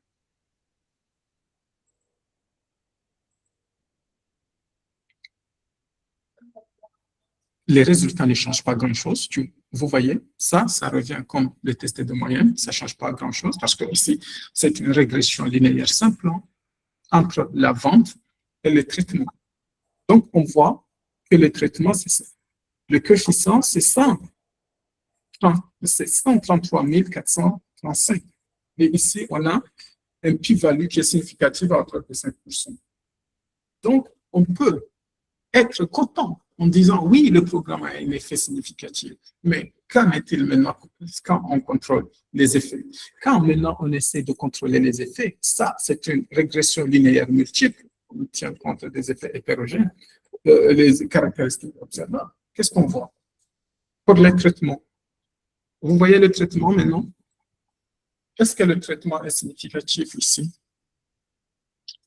Les résultats ne changent pas grand-chose. Vous voyez, ça revient comme le test de moyenne, ça ne change pas grand-chose parce que ici, c'est une régression linéaire simple entre la vente et le traitement. Donc, on voit que le traitement, c'est ça. Le coefficient, c'est 133 435. Et ici, on a un p-value qui est significatif à hauteur de 5%. Donc, on peut être content en disant oui, le programme a un effet significatif, mais qu'en est-il maintenant quand on contrôle les effets? Quand maintenant on essaie de contrôler les effets, ça, c'est une régression linéaire multiple, on tient compte des effets hétérogènes, les caractéristiques observables. Qu'est-ce qu'on voit? Pour les traitements, vous voyez le traitement maintenant? Est-ce que le traitement est significatif ici?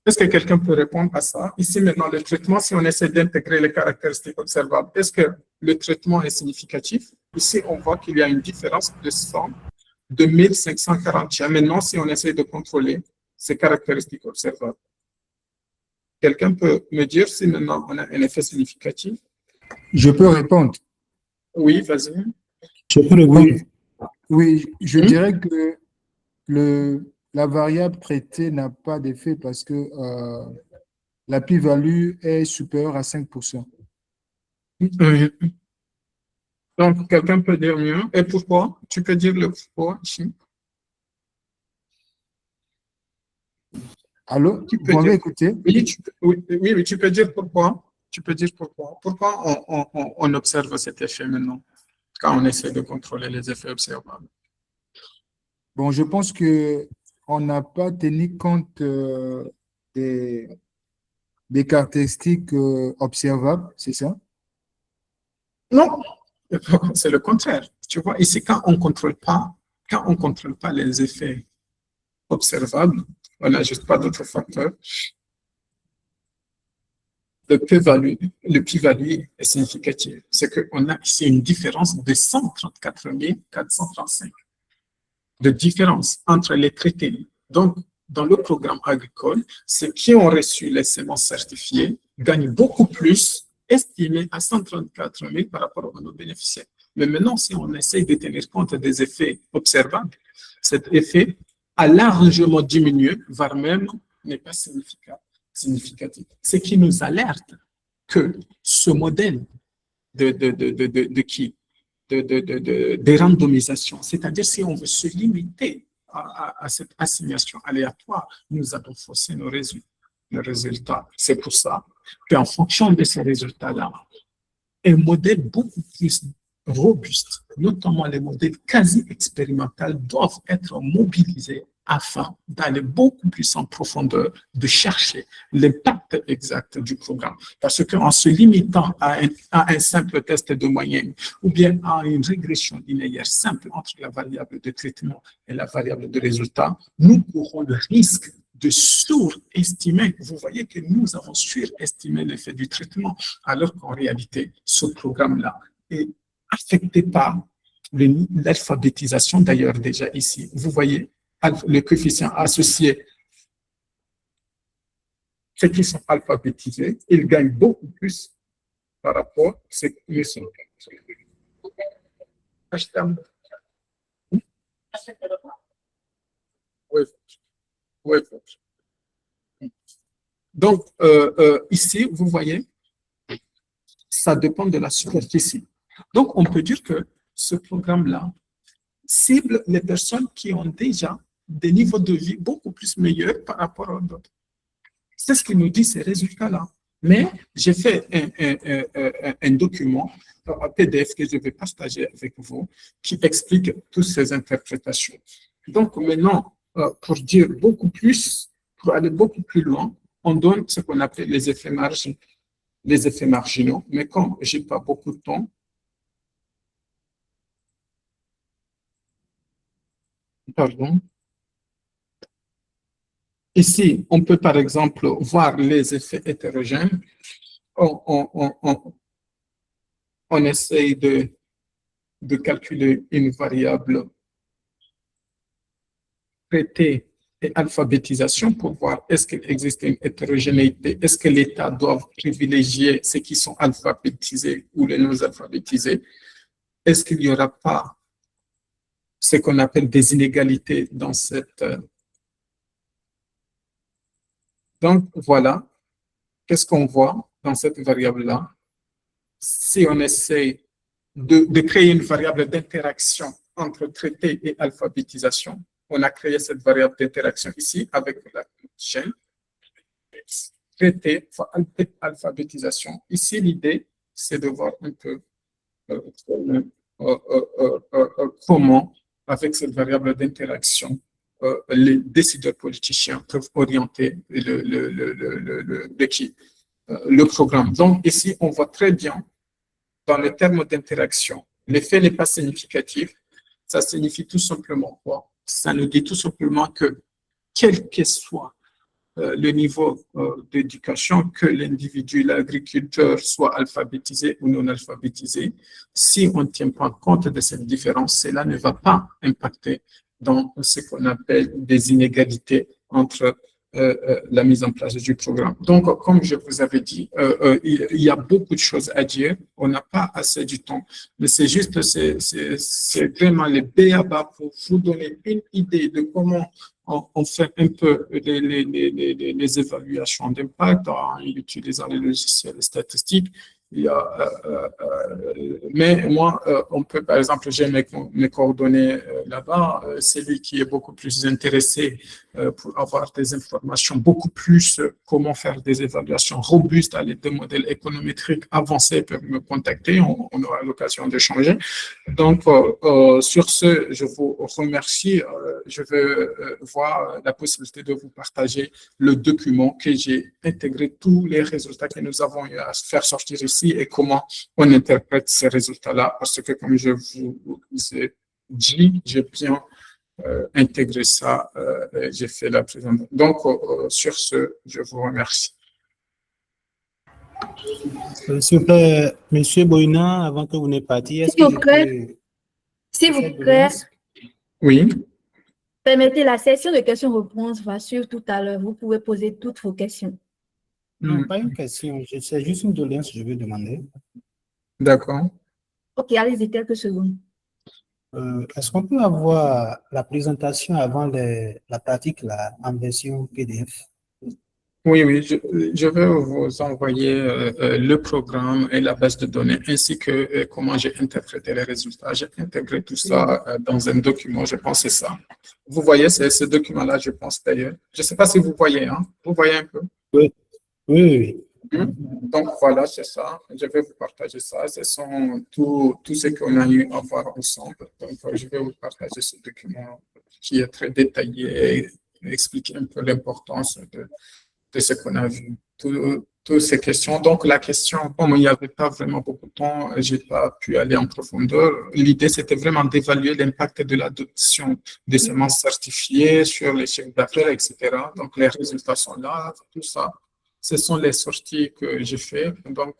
Est-ce que quelqu'un peut répondre à ça? Ici, maintenant, le traitement, si on essaie d'intégrer les caractéristiques observables, est-ce que le traitement est significatif? Ici, on voit qu'il y a une différence de 100, de 1541. Maintenant, si on essaie de contrôler ces caractéristiques observables, quelqu'un peut me dire si maintenant on a un effet significatif? Je peux répondre. Oui, vas-y. Je peux répondre. Oui, oui, je dirais que la variable traitée n'a pas d'effet parce que la plus-value est supérieure à 5%. Oui. Donc, quelqu'un peut dire mieux. Et pourquoi? Tu peux dire le pourquoi ici? Allô? Tu peux Vous m'avez dire. écouté? Oui, tu peux dire pourquoi. Tu peux dire pourquoi. Pourquoi on observe cet effet maintenant quand on essaie de contrôler les effets observables? Bon, je pense que on n'a pas tenu compte des caractéristiques observables, c'est ça? Non, c'est le contraire. Tu vois, ici, quand on contrôle pas les effets observables, on n'ajuste pas d'autres facteurs, le p-value est significatif. C'est qu'on a ici une différence de 134 435 de différence entre les traités. Donc, dans le programme agricole, ceux qui ont reçu les semences certifiées gagnent beaucoup plus, estimé à 134 000 par rapport aux bénéficiaires. Mais maintenant, si on essaye de tenir compte des effets observables, cet effet a largement diminué, voire même n'est pas significatif. Ce qui nous alerte que ce modèle de randomisation, c'est-à-dire si on veut se limiter à cette assignation aléatoire, nous allons fausser nos résultats. C'est pour ça qu'en fonction de ces résultats-là, un modèle beaucoup plus robuste, notamment les modèles quasi expérimentaux, doivent être mobilisés afin d'aller beaucoup plus en profondeur, de chercher l'impact exact du programme. Parce qu'en se limitant à un simple test de moyenne ou bien à une régression linéaire simple entre la variable de traitement et la variable de résultat, nous courons le risque de surestimer. Vous voyez que nous avons surestimé l'effet du traitement, alors qu'en réalité, ce programme-là est affecté par l'alphabétisation, d'ailleurs déjà ici. Vous voyez, le coefficient associé, ceux qui sont alphabétisés, ils gagnent beaucoup plus par rapport à ceux qui ne sont pas. Oui. Donc, ici, vous voyez, ça dépend de la superficie. Donc, on peut dire que ce programme-là cible les personnes qui ont déjà des niveaux de vie beaucoup plus meilleurs par rapport aux autres. C'est ce qui nous dit ces résultats-là. Mais j'ai fait un document, un PDF que je vais partager avec vous, qui explique toutes ces interprétations. Donc maintenant, pour dire beaucoup plus, pour aller beaucoup plus loin, on donne ce qu'on appelle les effets marginaux. Mais comme je n'ai pas beaucoup de temps, pardon. Ici, on peut par exemple voir les effets hétérogènes. On essaye de calculer une variable traitée et alphabétisation pour voir est-ce qu'il existe une hétérogénéité, est-ce que l'État doit privilégier ceux qui sont alphabétisés ou les non-alphabétisés, est-ce qu'il n'y aura pas ce qu'on appelle des inégalités dans cette... Donc, voilà, qu'est-ce qu'on voit dans cette variable-là? Si on essaie de créer une variable d'interaction entre traité et alphabétisation, on a créé cette variable d'interaction ici avec la chaîne traité, alphabétisation. Ici, l'idée, c'est de voir un peu comment, avec cette variable d'interaction, les décideurs politiciens peuvent orienter le programme. Donc, ici, on voit très bien, dans le terme d'interaction, l'effet n'est pas significatif. Ça signifie tout simplement quoi? Ça nous dit tout simplement que, quel que soit le niveau d'éducation, que l'individu, l'agriculteur soit alphabétisé ou non alphabétisé, si on ne tient pas compte de cette différence, cela ne va pas impacter dans ce qu'on appelle des inégalités entre la mise en place du programme. Donc, comme je vous avais dit, il y a beaucoup de choses à dire. On n'a pas assez du temps, mais c'est juste, c'est vraiment les b.a.-ba pour vous donner une idée de comment on fait un peu les évaluations d'impact en utilisant les logiciels statistiques. Il y a, mais moi, on peut, par exemple, j'ai mes coordonnées là-bas. C'est lui qui est beaucoup plus intéressé pour avoir des informations beaucoup plus comment faire des évaluations robustes à l'aide de modèles économétriques avancés peuvent me contacter. On aura l'occasion d'échanger. Donc, sur ce, je vous remercie. Je vais voir la possibilité de vous partager le document que j'ai intégré tous les résultats que nous avons eu à faire sortir ici et comment on interprète ces résultats-là, parce que comme je vous ai dit, j'ai bien intégré ça, j'ai fait la présentation. Donc, sur ce, je vous remercie. S'il vous plaît, Monsieur Boina, avant que vous n'ayez parti, est-ce que je peux... S'il vous plaît, Oui. permettez la session de questions-réponses va suivre tout à l'heure. Vous pouvez poser toutes vos questions. Non, pas une question, c'est juste une doléance que je veux demander. D'accord. Ok, allez-y, quelques secondes. Est-ce qu'on peut avoir la présentation avant la pratique là, en version PDF? Oui, oui, je vais vous envoyer le programme et la base de données, ainsi que comment j'ai interprété les résultats. J'ai intégré tout ça dans un document, je pense que c'est ça. Vous voyez, c'est ce document-là, je pense d'ailleurs. Je ne sais pas si vous voyez, hein? Vous voyez un peu? Oui, oui, oui. Donc voilà, c'est ça. Je vais vous partager ça. Ce sont tout ce qu'on a eu à voir ensemble. Donc je vais vous partager ce document qui est très détaillé et expliquer un peu l'importance de ce qu'on a vu. Toutes ces questions. Donc la question, comme il n'y avait pas vraiment beaucoup de temps, je n'ai pas pu aller en profondeur. L'idée, c'était vraiment d'évaluer l'impact de l'adoption des semences certifiées sur les chiffres d'affaires, etc. Donc les résultats sont là, tout ça. Ce sont les sorties que j'ai faites. Donc,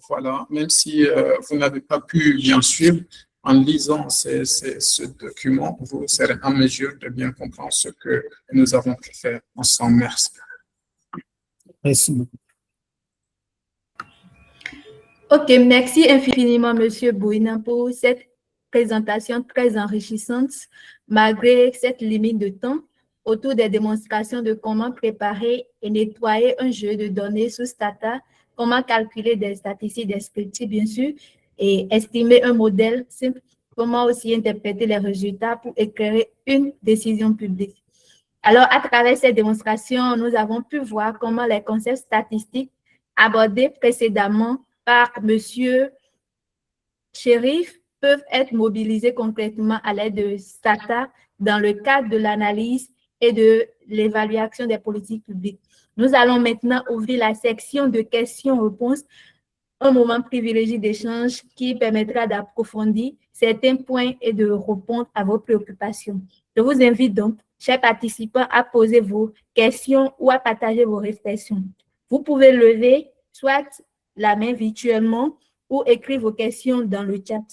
voilà, même si vous n'avez pas pu bien suivre, en lisant ce document, vous serez en mesure de bien comprendre ce que nous avons pu faire ensemble. Merci. Merci beaucoup. Ok, merci infiniment, Monsieur Boina, pour cette présentation très enrichissante, malgré cette limite de temps, autour des démonstrations de comment préparer et nettoyer un jeu de données sous Stata, comment calculer des statistiques descriptives, bien sûr, et estimer un modèle simple, comment aussi interpréter les résultats pour éclairer une décision publique. Alors, à travers cette démonstration, nous avons pu voir comment les concepts statistiques abordés précédemment par Monsieur Chérif peuvent être mobilisés concrètement à l'aide de Stata dans le cadre de l'analyse et de l'évaluation des politiques publiques. Nous allons maintenant ouvrir la section de questions-réponses, un moment privilégié d'échange qui permettra d'approfondir certains points et de répondre à vos préoccupations. Je vous invite donc, chers participants, à poser vos questions ou à partager vos réflexions. Vous pouvez lever soit la main virtuellement ou écrire vos questions dans le chat.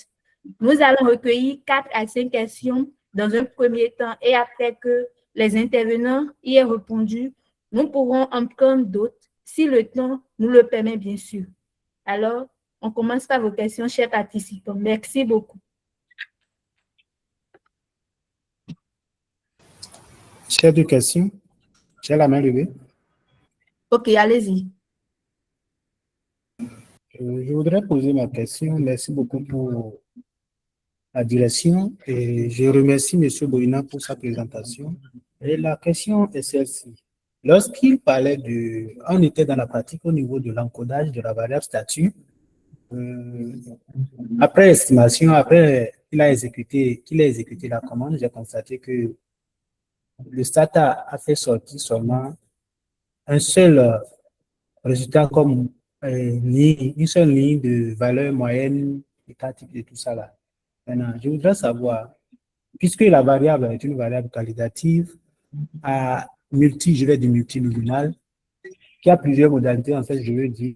Nous allons recueillir 4 à 5 questions dans un premier temps et après que les intervenants y aient répondu, nous pourrons en prendre d'autres si le temps nous le permet, bien sûr. Alors, on commence par vos questions, chers participants. Merci beaucoup. Chef de question, j'ai la main levée. Ok, allez-y. Je voudrais poser ma question. Merci beaucoup pour la direction et je remercie M. Boina pour sa présentation. Et la question est celle-ci. Lorsqu'il parlait on était dans la pratique au niveau de l'encodage de la variable statut, Après estimation, après qu'il a exécuté la commande, j'ai constaté que le STATA a fait sortir seulement un seul résultat comme une seule ligne de valeur moyenne étatique de tout ça là. Maintenant, je voudrais savoir, puisque la variable est une variable qualitative je vais dire multinominale, qui a plusieurs modalités, en fait, je veux dire,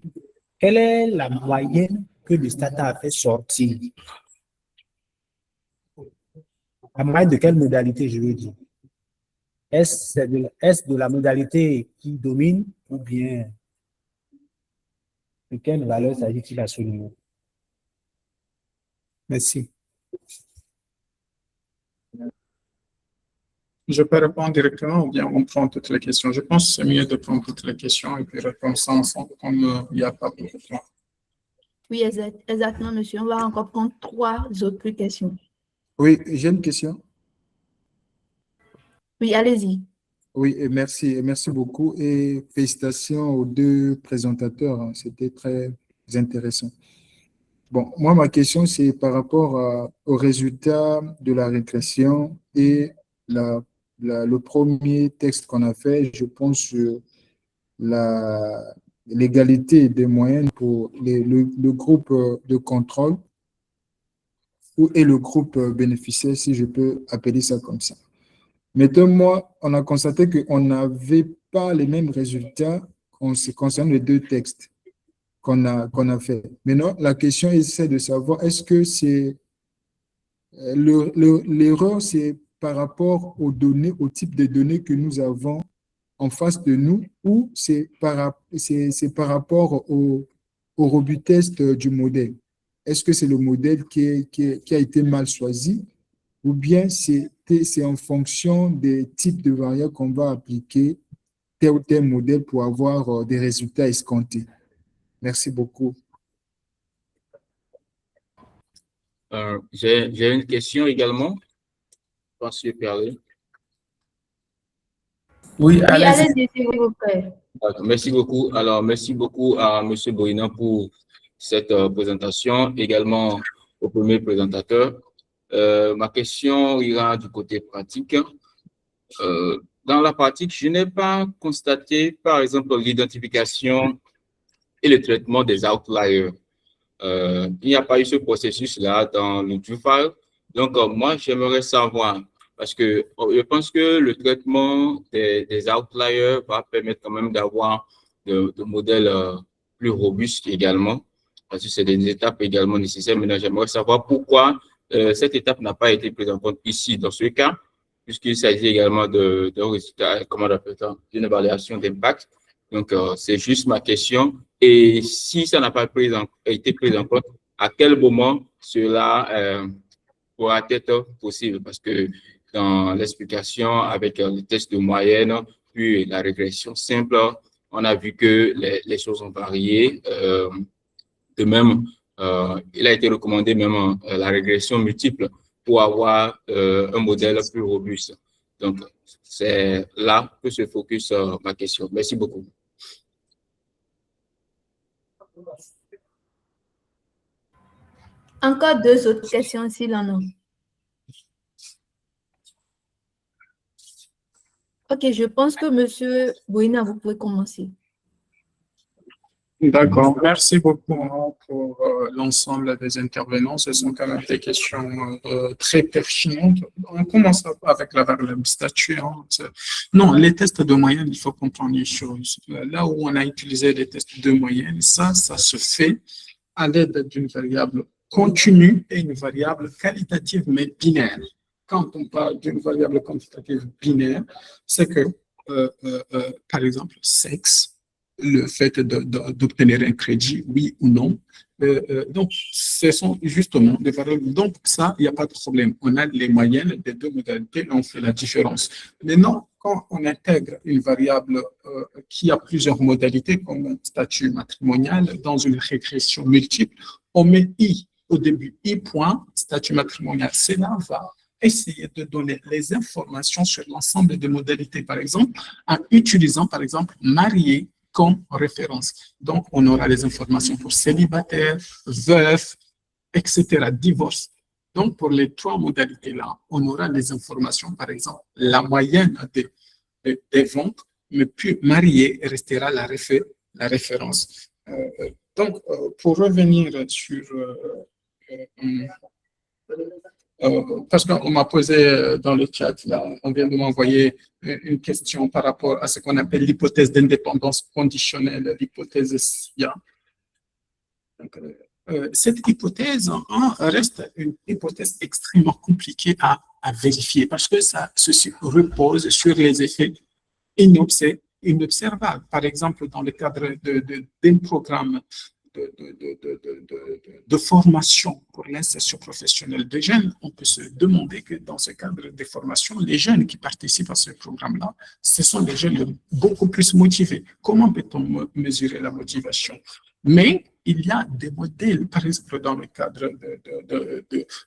quelle est la moyenne que le STATA a fait sortir? La moyenne de quelle modalité, je veux dire? Est-ce de la modalité qui domine ou bien de quelle valeur s'agit-il à ce niveau? Merci. Je peux répondre directement ou bien on prend toutes les questions. Je pense que c'est mieux de prendre toutes les questions et puis répondre ça ensemble comme il n'y a pas beaucoup de temps. Oui, exactement, monsieur. On va encore prendre 3 autres questions. Oui, j'ai une question. Oui, allez-y. Oui, et merci beaucoup et félicitations aux 2 présentateurs, hein, c'était très intéressant. Bon, moi, ma question, c'est par rapport aux résultats de la régression et le premier texte qu'on a fait, je pense, sur l'égalité des moyennes pour le groupe de contrôle et le groupe bénéficiaire, si je peux appeler ça comme ça. Maintenant, moi, on a constaté qu'on n'avait pas les mêmes résultats concernant les 2 textes qu'on a fait. Maintenant, la question c'est de savoir, est-ce que c'est l'erreur, c'est par rapport aux données, au type de données que nous avons en face de nous, ou c'est par rapport au robustesse du modèle? Est-ce que c'est le modèle qui a été mal choisi, ou bien c'est en fonction des types de variables qu'on va appliquer tel ou tel modèle pour avoir des résultats escomptés? Merci beaucoup. J'ai une question également. Je pense que je peux aller. Oui, Oui, allez-y, s'il vous plaît. Merci beaucoup. Alors, merci beaucoup à M. Bohina pour cette présentation, également au premier présentateur. Ma question ira du côté pratique. Dans la pratique, je n'ai pas constaté, par exemple, l'identification et le traitement des outliers. Il n'y a pas eu ce processus-là dans le Drupal. Donc, moi, j'aimerais savoir, parce que je pense que le traitement des outliers va permettre quand même d'avoir de modèles plus robustes également, parce que c'est des étapes également nécessaires. Maintenant, j'aimerais savoir pourquoi cette étape n'a pas été prise en compte ici, dans ce cas, puisqu'il s'agit également d'un résultat, comment on appelle ça, d'une évaluation d'impact. Donc, c'est juste ma question. Et si ça n'a pas été pris en compte, à quel moment cela pourra être possible? Parce que dans l'explication avec les tests de moyenne, puis la régression simple, on a vu que les choses ont varié. De même, il a été recommandé même la régression multiple pour avoir un modèle plus robuste. Donc, c'est là que se focus ma question. Merci beaucoup. Encore 2 autres questions s'il en a. Ok, je pense que M. Bohina, vous pouvez commencer. D'accord, merci beaucoup pour l'ensemble des intervenants. Ce sont quand même des questions très pertinentes. On commence avec la variable statut. Non, les tests de moyenne, il faut comprendre une chose. Là où on a utilisé les tests de moyenne, ça se fait à l'aide d'une variable continue et une variable qualitative mais binaire. Quand on parle d'une variable quantitative binaire, c'est que, par exemple, sexe, le fait d'obtenir un crédit, oui ou non. Donc, ce sont justement des variables. Donc, ça, il n'y a pas de problème. On a les moyennes des 2 modalités, on fait la différence. Maintenant, quand on intègre une variable qui a plusieurs modalités, comme un statut matrimonial, dans une régression multiple, on met I au début, I point, statut matrimonial. Cela va essayer de donner les informations sur l'ensemble des modalités, par exemple, en utilisant, par exemple, marié comme référence. Donc, on aura les informations pour célibataire, veuf, etc., divorce. Donc, pour les trois modalités-là, on aura les informations, par exemple, la moyenne des ventes, mais puis marié restera la référence. Donc, pour revenir sur... parce qu'on m'a posé dans le chat, là, on vient de m'envoyer une question par rapport à ce qu'on appelle l'hypothèse d'indépendance conditionnelle, l'hypothèse SIA. Donc, cette hypothèse reste une hypothèse extrêmement compliquée à vérifier parce que ceci repose sur les effets inobservables. Par exemple, dans le cadre d'un programme de formation pour l'insertion professionnelle des jeunes, on peut se demander que dans ce cadre de formation, les jeunes qui participent à ce programme-là, ce sont des jeunes beaucoup plus motivés. Comment peut-on mesurer la motivation? Mais il y a des modèles, par exemple, dans le cadre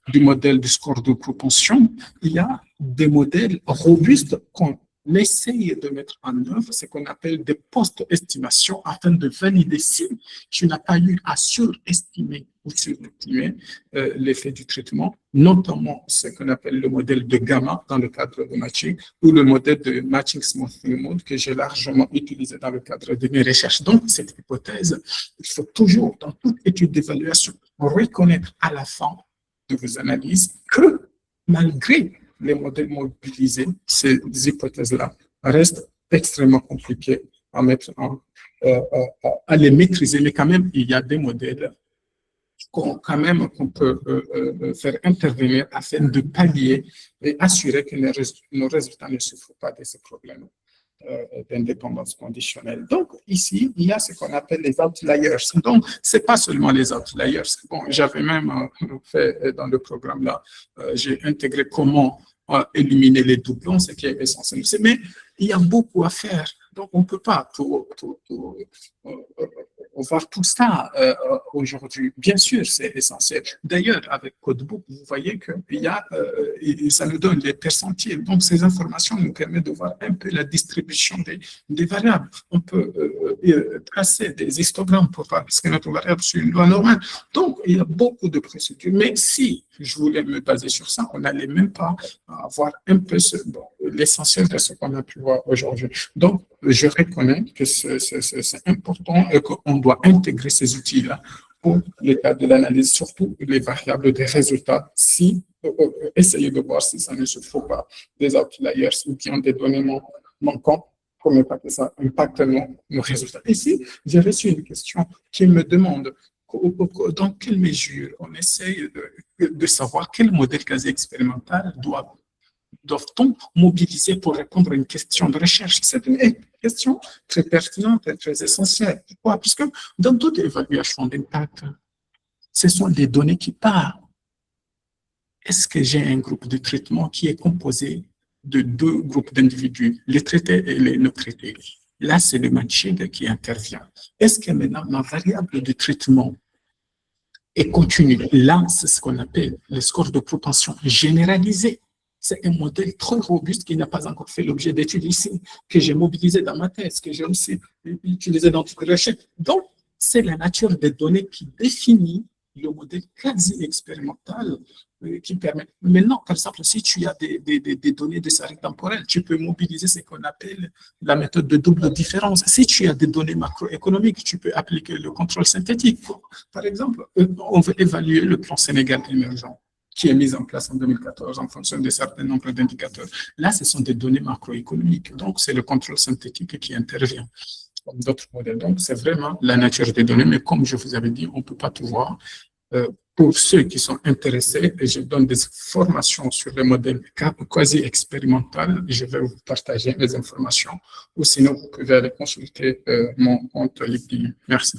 du modèle du score de propension, il y a des modèles robustes qu'on essaye de mettre en œuvre, ce qu'on appelle des post-estimations afin de valider si tu n'as pas eu à surestimer ou surestimer l'effet du traitement, notamment ce qu'on appelle le modèle de gamma dans le cadre de matching ou le modèle de matching smoothing mode que j'ai largement utilisé dans le cadre de mes recherches. Donc, cette hypothèse, il faut toujours, dans toute étude d'évaluation, reconnaître à la fin de vos analyses que malgré les modèles mobilisés, ces hypothèses-là restent extrêmement compliquées à mettre à les maîtriser, mais quand même, il y a des modèles qu'on peut faire intervenir afin de pallier et assurer que nos résultats ne souffrent pas de ces problèmes d'indépendance conditionnelle. Donc, ici, il y a ce qu'on appelle les outliers. Donc, ce n'est pas seulement les outliers. Bon, j'avais même fait dans le programme-là, j'ai intégré comment éliminer les doublons, ce qui est essentiel. Mais il y a beaucoup à faire. Donc, on ne peut pas voir tout ça aujourd'hui. Bien sûr, c'est essentiel. D'ailleurs, avec Codebook, vous voyez que ça nous donne les percentiles. Donc, ces informations nous permettent de voir un peu la distribution des variables. On peut tracer des histogrammes pour voir ce que notre variable sur une loi normale. Donc, il y a beaucoup de procédures. Mais si je voulais me baser sur ça, on n'allait même pas avoir un peu l'essentiel de ce qu'on a pu voir aujourd'hui. Donc, je reconnais que c'est important et qu'on doit intégrer ces outils-là pour le cas de l'analyse, surtout les variables des résultats, essayer de voir si ça ne se trouve pas des outliers ou qui ont des données manquantes pour ne pas que ça impacte nos résultats. Ici, j'ai reçu une question qui me demande dans quelle mesure on essaye de savoir quel modèle quasi-expérimental doit-on mobiliser pour répondre à une question de recherche. C'est une question très pertinente et très essentielle. Pourquoi? Puisque dans toute évaluation d'impact, ce sont des données qui partent. Est-ce que j'ai un groupe de traitement qui est composé de deux groupes d'individus, les traités et les non traités? Là, c'est le matching qui intervient. Est-ce que maintenant, ma variable de traitement est continue? Là, c'est ce qu'on appelle le score de propension généralisé. C'est un modèle très robuste qui n'a pas encore fait l'objet d'études ici, que j'ai mobilisé dans ma thèse, que j'ai aussi utilisé dans toute recherche. Donc, c'est la nature des données qui définit le modèle quasi-expérimental qui permet. Maintenant, par exemple, si tu as des données de série temporelle, tu peux mobiliser ce qu'on appelle la méthode de double différence. Si tu as des données macroéconomiques, tu peux appliquer le contrôle synthétique. Par exemple, on veut évaluer le plan Sénégal émergent qui est mis en place en 2014 en fonction de certains nombres d'indicateurs. Là, ce sont des données macroéconomiques. Donc, c'est le contrôle synthétique qui intervient comme d'autres modèles. Donc, c'est vraiment la nature des données. Mais comme je vous avais dit, on ne peut pas tout voir. Pour ceux qui sont intéressés, et je donne des formations sur les modèles quasi-expérimentaux, je vais vous partager les informations. Ou sinon, vous pouvez aller consulter mon compte LinkedIn. Merci.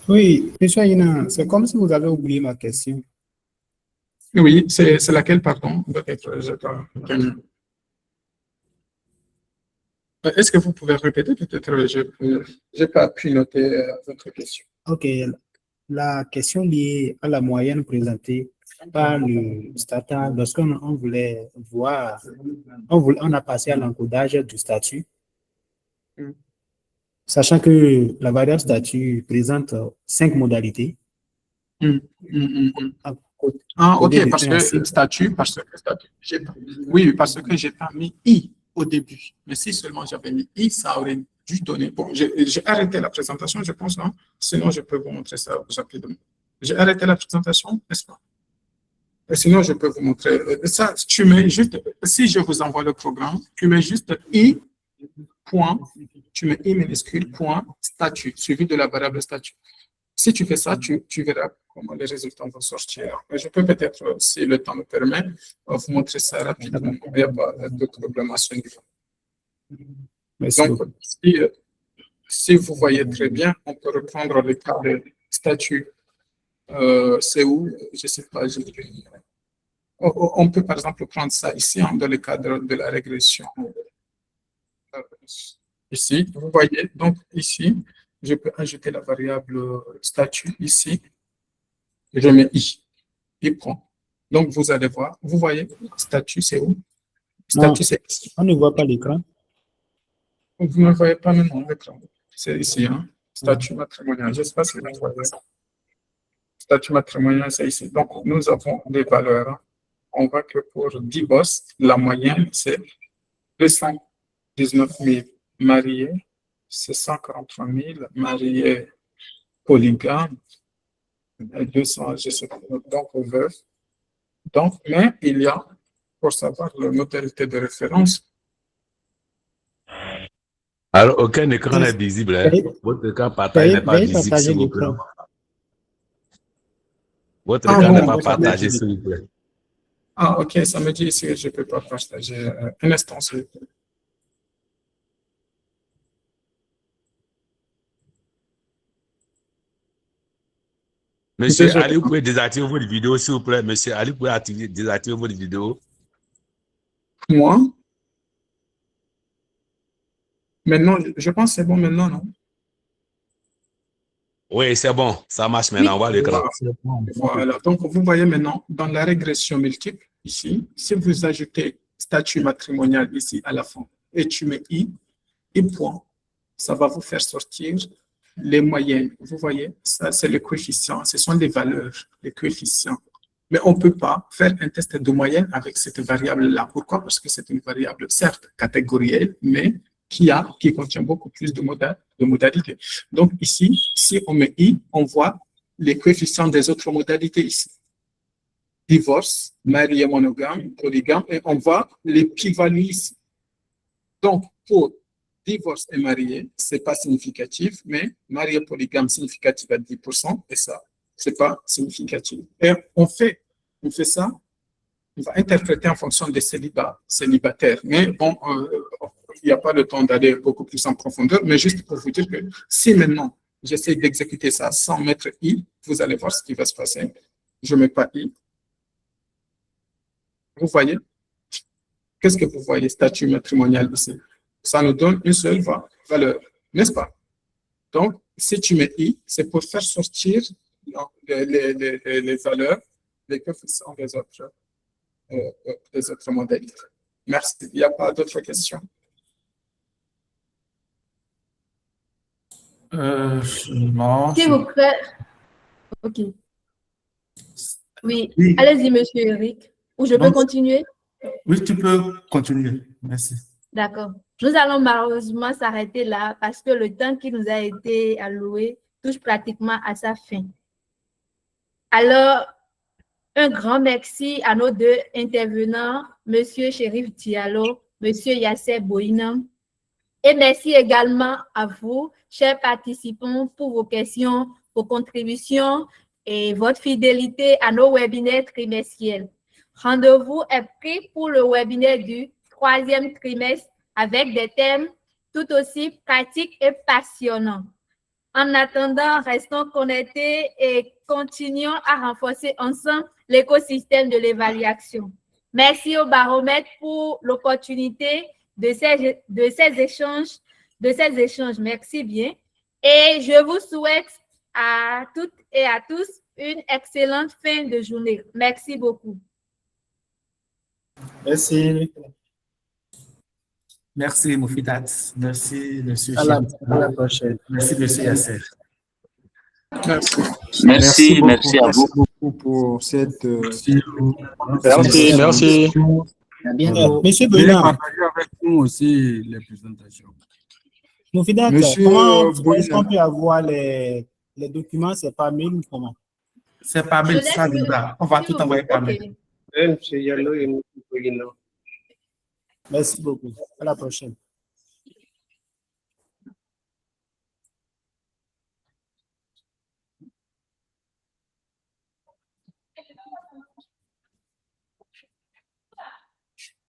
Oui, M. Aina, c'est comme si vous avez oublié ma question. Oui, c'est laquelle, pardon? Peut-être, est-ce que vous pouvez répéter? Peut-être, je n'ai pas pu noter votre question. OK. La question liée à la moyenne présentée par le Stata, lorsqu'on voulait voir, on a passé à l'encodage du statut, sachant que la variable statut présente 5 modalités. Ah, Codé ok, de parce 1 à 6. que statut, oui, parce que j'ai pas mis I au début. Mais si seulement j'avais mis I, ça aurait dû donner. Bon, j'ai arrêté la présentation, je pense, non? Sinon, je peux vous montrer ça rapidement. J'ai arrêté la présentation, n'est-ce pas? Et sinon, je peux vous montrer. Ça, tu mets juste, si je vous envoie le programme, tu mets juste I, point, tu mets I minuscule, point, statut, suivi de la variable statut. Si tu fais ça, tu verras comment les résultats vont sortir. Mais je peux peut-être, si le temps me permet, vous montrer ça rapidement. Il n'y a pas de problème à ce niveau. Merci Donc, beaucoup. si vous voyez très bien, on peut reprendre le cas de statut. C'est où? Je ne sais pas. On peut, par exemple, prendre ça ici, dans le cadre de la régression. Ici, vous voyez, donc ici, je peux ajouter la variable statut ici. Je mets I. I prend. Donc, vous allez voir. Vous voyez, statut, c'est où? Statut, c'est ici. On ne voit pas l'écran. Vous ne voyez pas maintenant l'écran. C'est ici, hein? Statut matrimonial. Je ne sais pas si vous voyez. Statut matrimonial, c'est ici. Donc, nous avons des valeurs. Hein. On voit que pour 10 boss, la moyenne, c'est 219 000 mariés, c'est 143 000 mariés polygames, 200, je sais pas, donc veufs. Donc, mais il y a, pour savoir la modalité de référence. Alors, aucun écran n'est visible. Hein? Votre écran partage n'est pas visible, s'il vous plaît. Votre écran n'est pas partagé, s'il vous plaît. Ah, ok, ça me dit ici que je ne peux pas partager. Un instant, s'il vous plaît. Monsieur Ali, vous pouvez désactiver votre vidéo, s'il vous plaît. Monsieur Ali, vous pouvez désactiver votre vidéo. Moi? Maintenant, je pense que c'est bon maintenant, non? Oui, c'est bon. Ça marche maintenant. On voit l'écran. Voilà. Donc, vous voyez maintenant, dans la régression multiple, ici, si vous ajoutez statut matrimonial ici à la fin, et tu mets I point, ça va vous faire sortir les moyennes. Vous voyez, ça, c'est le coefficient. Ce sont les valeurs, les coefficients. Mais on ne peut pas faire un test de moyenne avec cette variable-là. Pourquoi? Parce que c'est une variable, certes, catégorielle, mais qui contient beaucoup plus de modalités. Donc ici, si on met I, on voit les coefficients des autres modalités ici. Divorce, marié monogame, polygame, et on voit les p-values ici. Donc, pour divorce et marié, ce n'est pas significatif, mais marié polygame significatif à 10%, et ça, ce n'est pas significatif. Et on fait ça, on va interpréter en fonction des célibataires. Mais bon, il n'y a pas le temps d'aller beaucoup plus en profondeur, mais juste pour vous dire que si maintenant j'essaie d'exécuter ça sans mettre I, vous allez voir ce qui va se passer. Je ne mets pas I. Vous voyez? Qu'est-ce que vous voyez, statut matrimonial ici? Ça nous donne une seule valeur, n'est-ce pas? Donc, si tu mets I, c'est pour faire sortir les valeurs, les coefficients des autres modalités. Merci. Il n'y a pas d'autres questions? Non. S'il vous plaît. OK. Oui. Allez-y, monsieur Eric. Ou je peux continuer? Oui, tu peux continuer. Merci. D'accord. Nous allons malheureusement s'arrêter là parce que le temps qui nous a été alloué touche pratiquement à sa fin. Alors, un grand merci à nos deux intervenants, monsieur Cherif Diallo, monsieur Yasser Boina. Et merci également à vous, chers participants, pour vos questions, vos contributions et votre fidélité à nos webinaires trimestriels. Rendez-vous est pris pour le webinaire du 3e trimestre avec des thèmes tout aussi pratiques et passionnants. En attendant, restons connectés et continuons à renforcer ensemble l'écosystème de l'évaluation. Merci au baromètre pour l'opportunité de ces échanges. Merci bien. Et je vous souhaite à toutes et à tous une excellente fin de journée. Merci beaucoup. Merci. Merci, Moufidat. Merci, monsieur À la Chiam. prochaine. Merci, monsieur Yasser. Merci. Merci à vous beaucoup pour cette. Merci. À bientôt. Monsieur Veuillez Boina, partager avec nous aussi les présentations. Moufidat, Monsieur comment est-ce Boina. qu'on peut avoir les documents? C'est par mail ou comment? C'est par mail, ça viendra. On va tout envoyer par mail. Merci beaucoup. À la prochaine.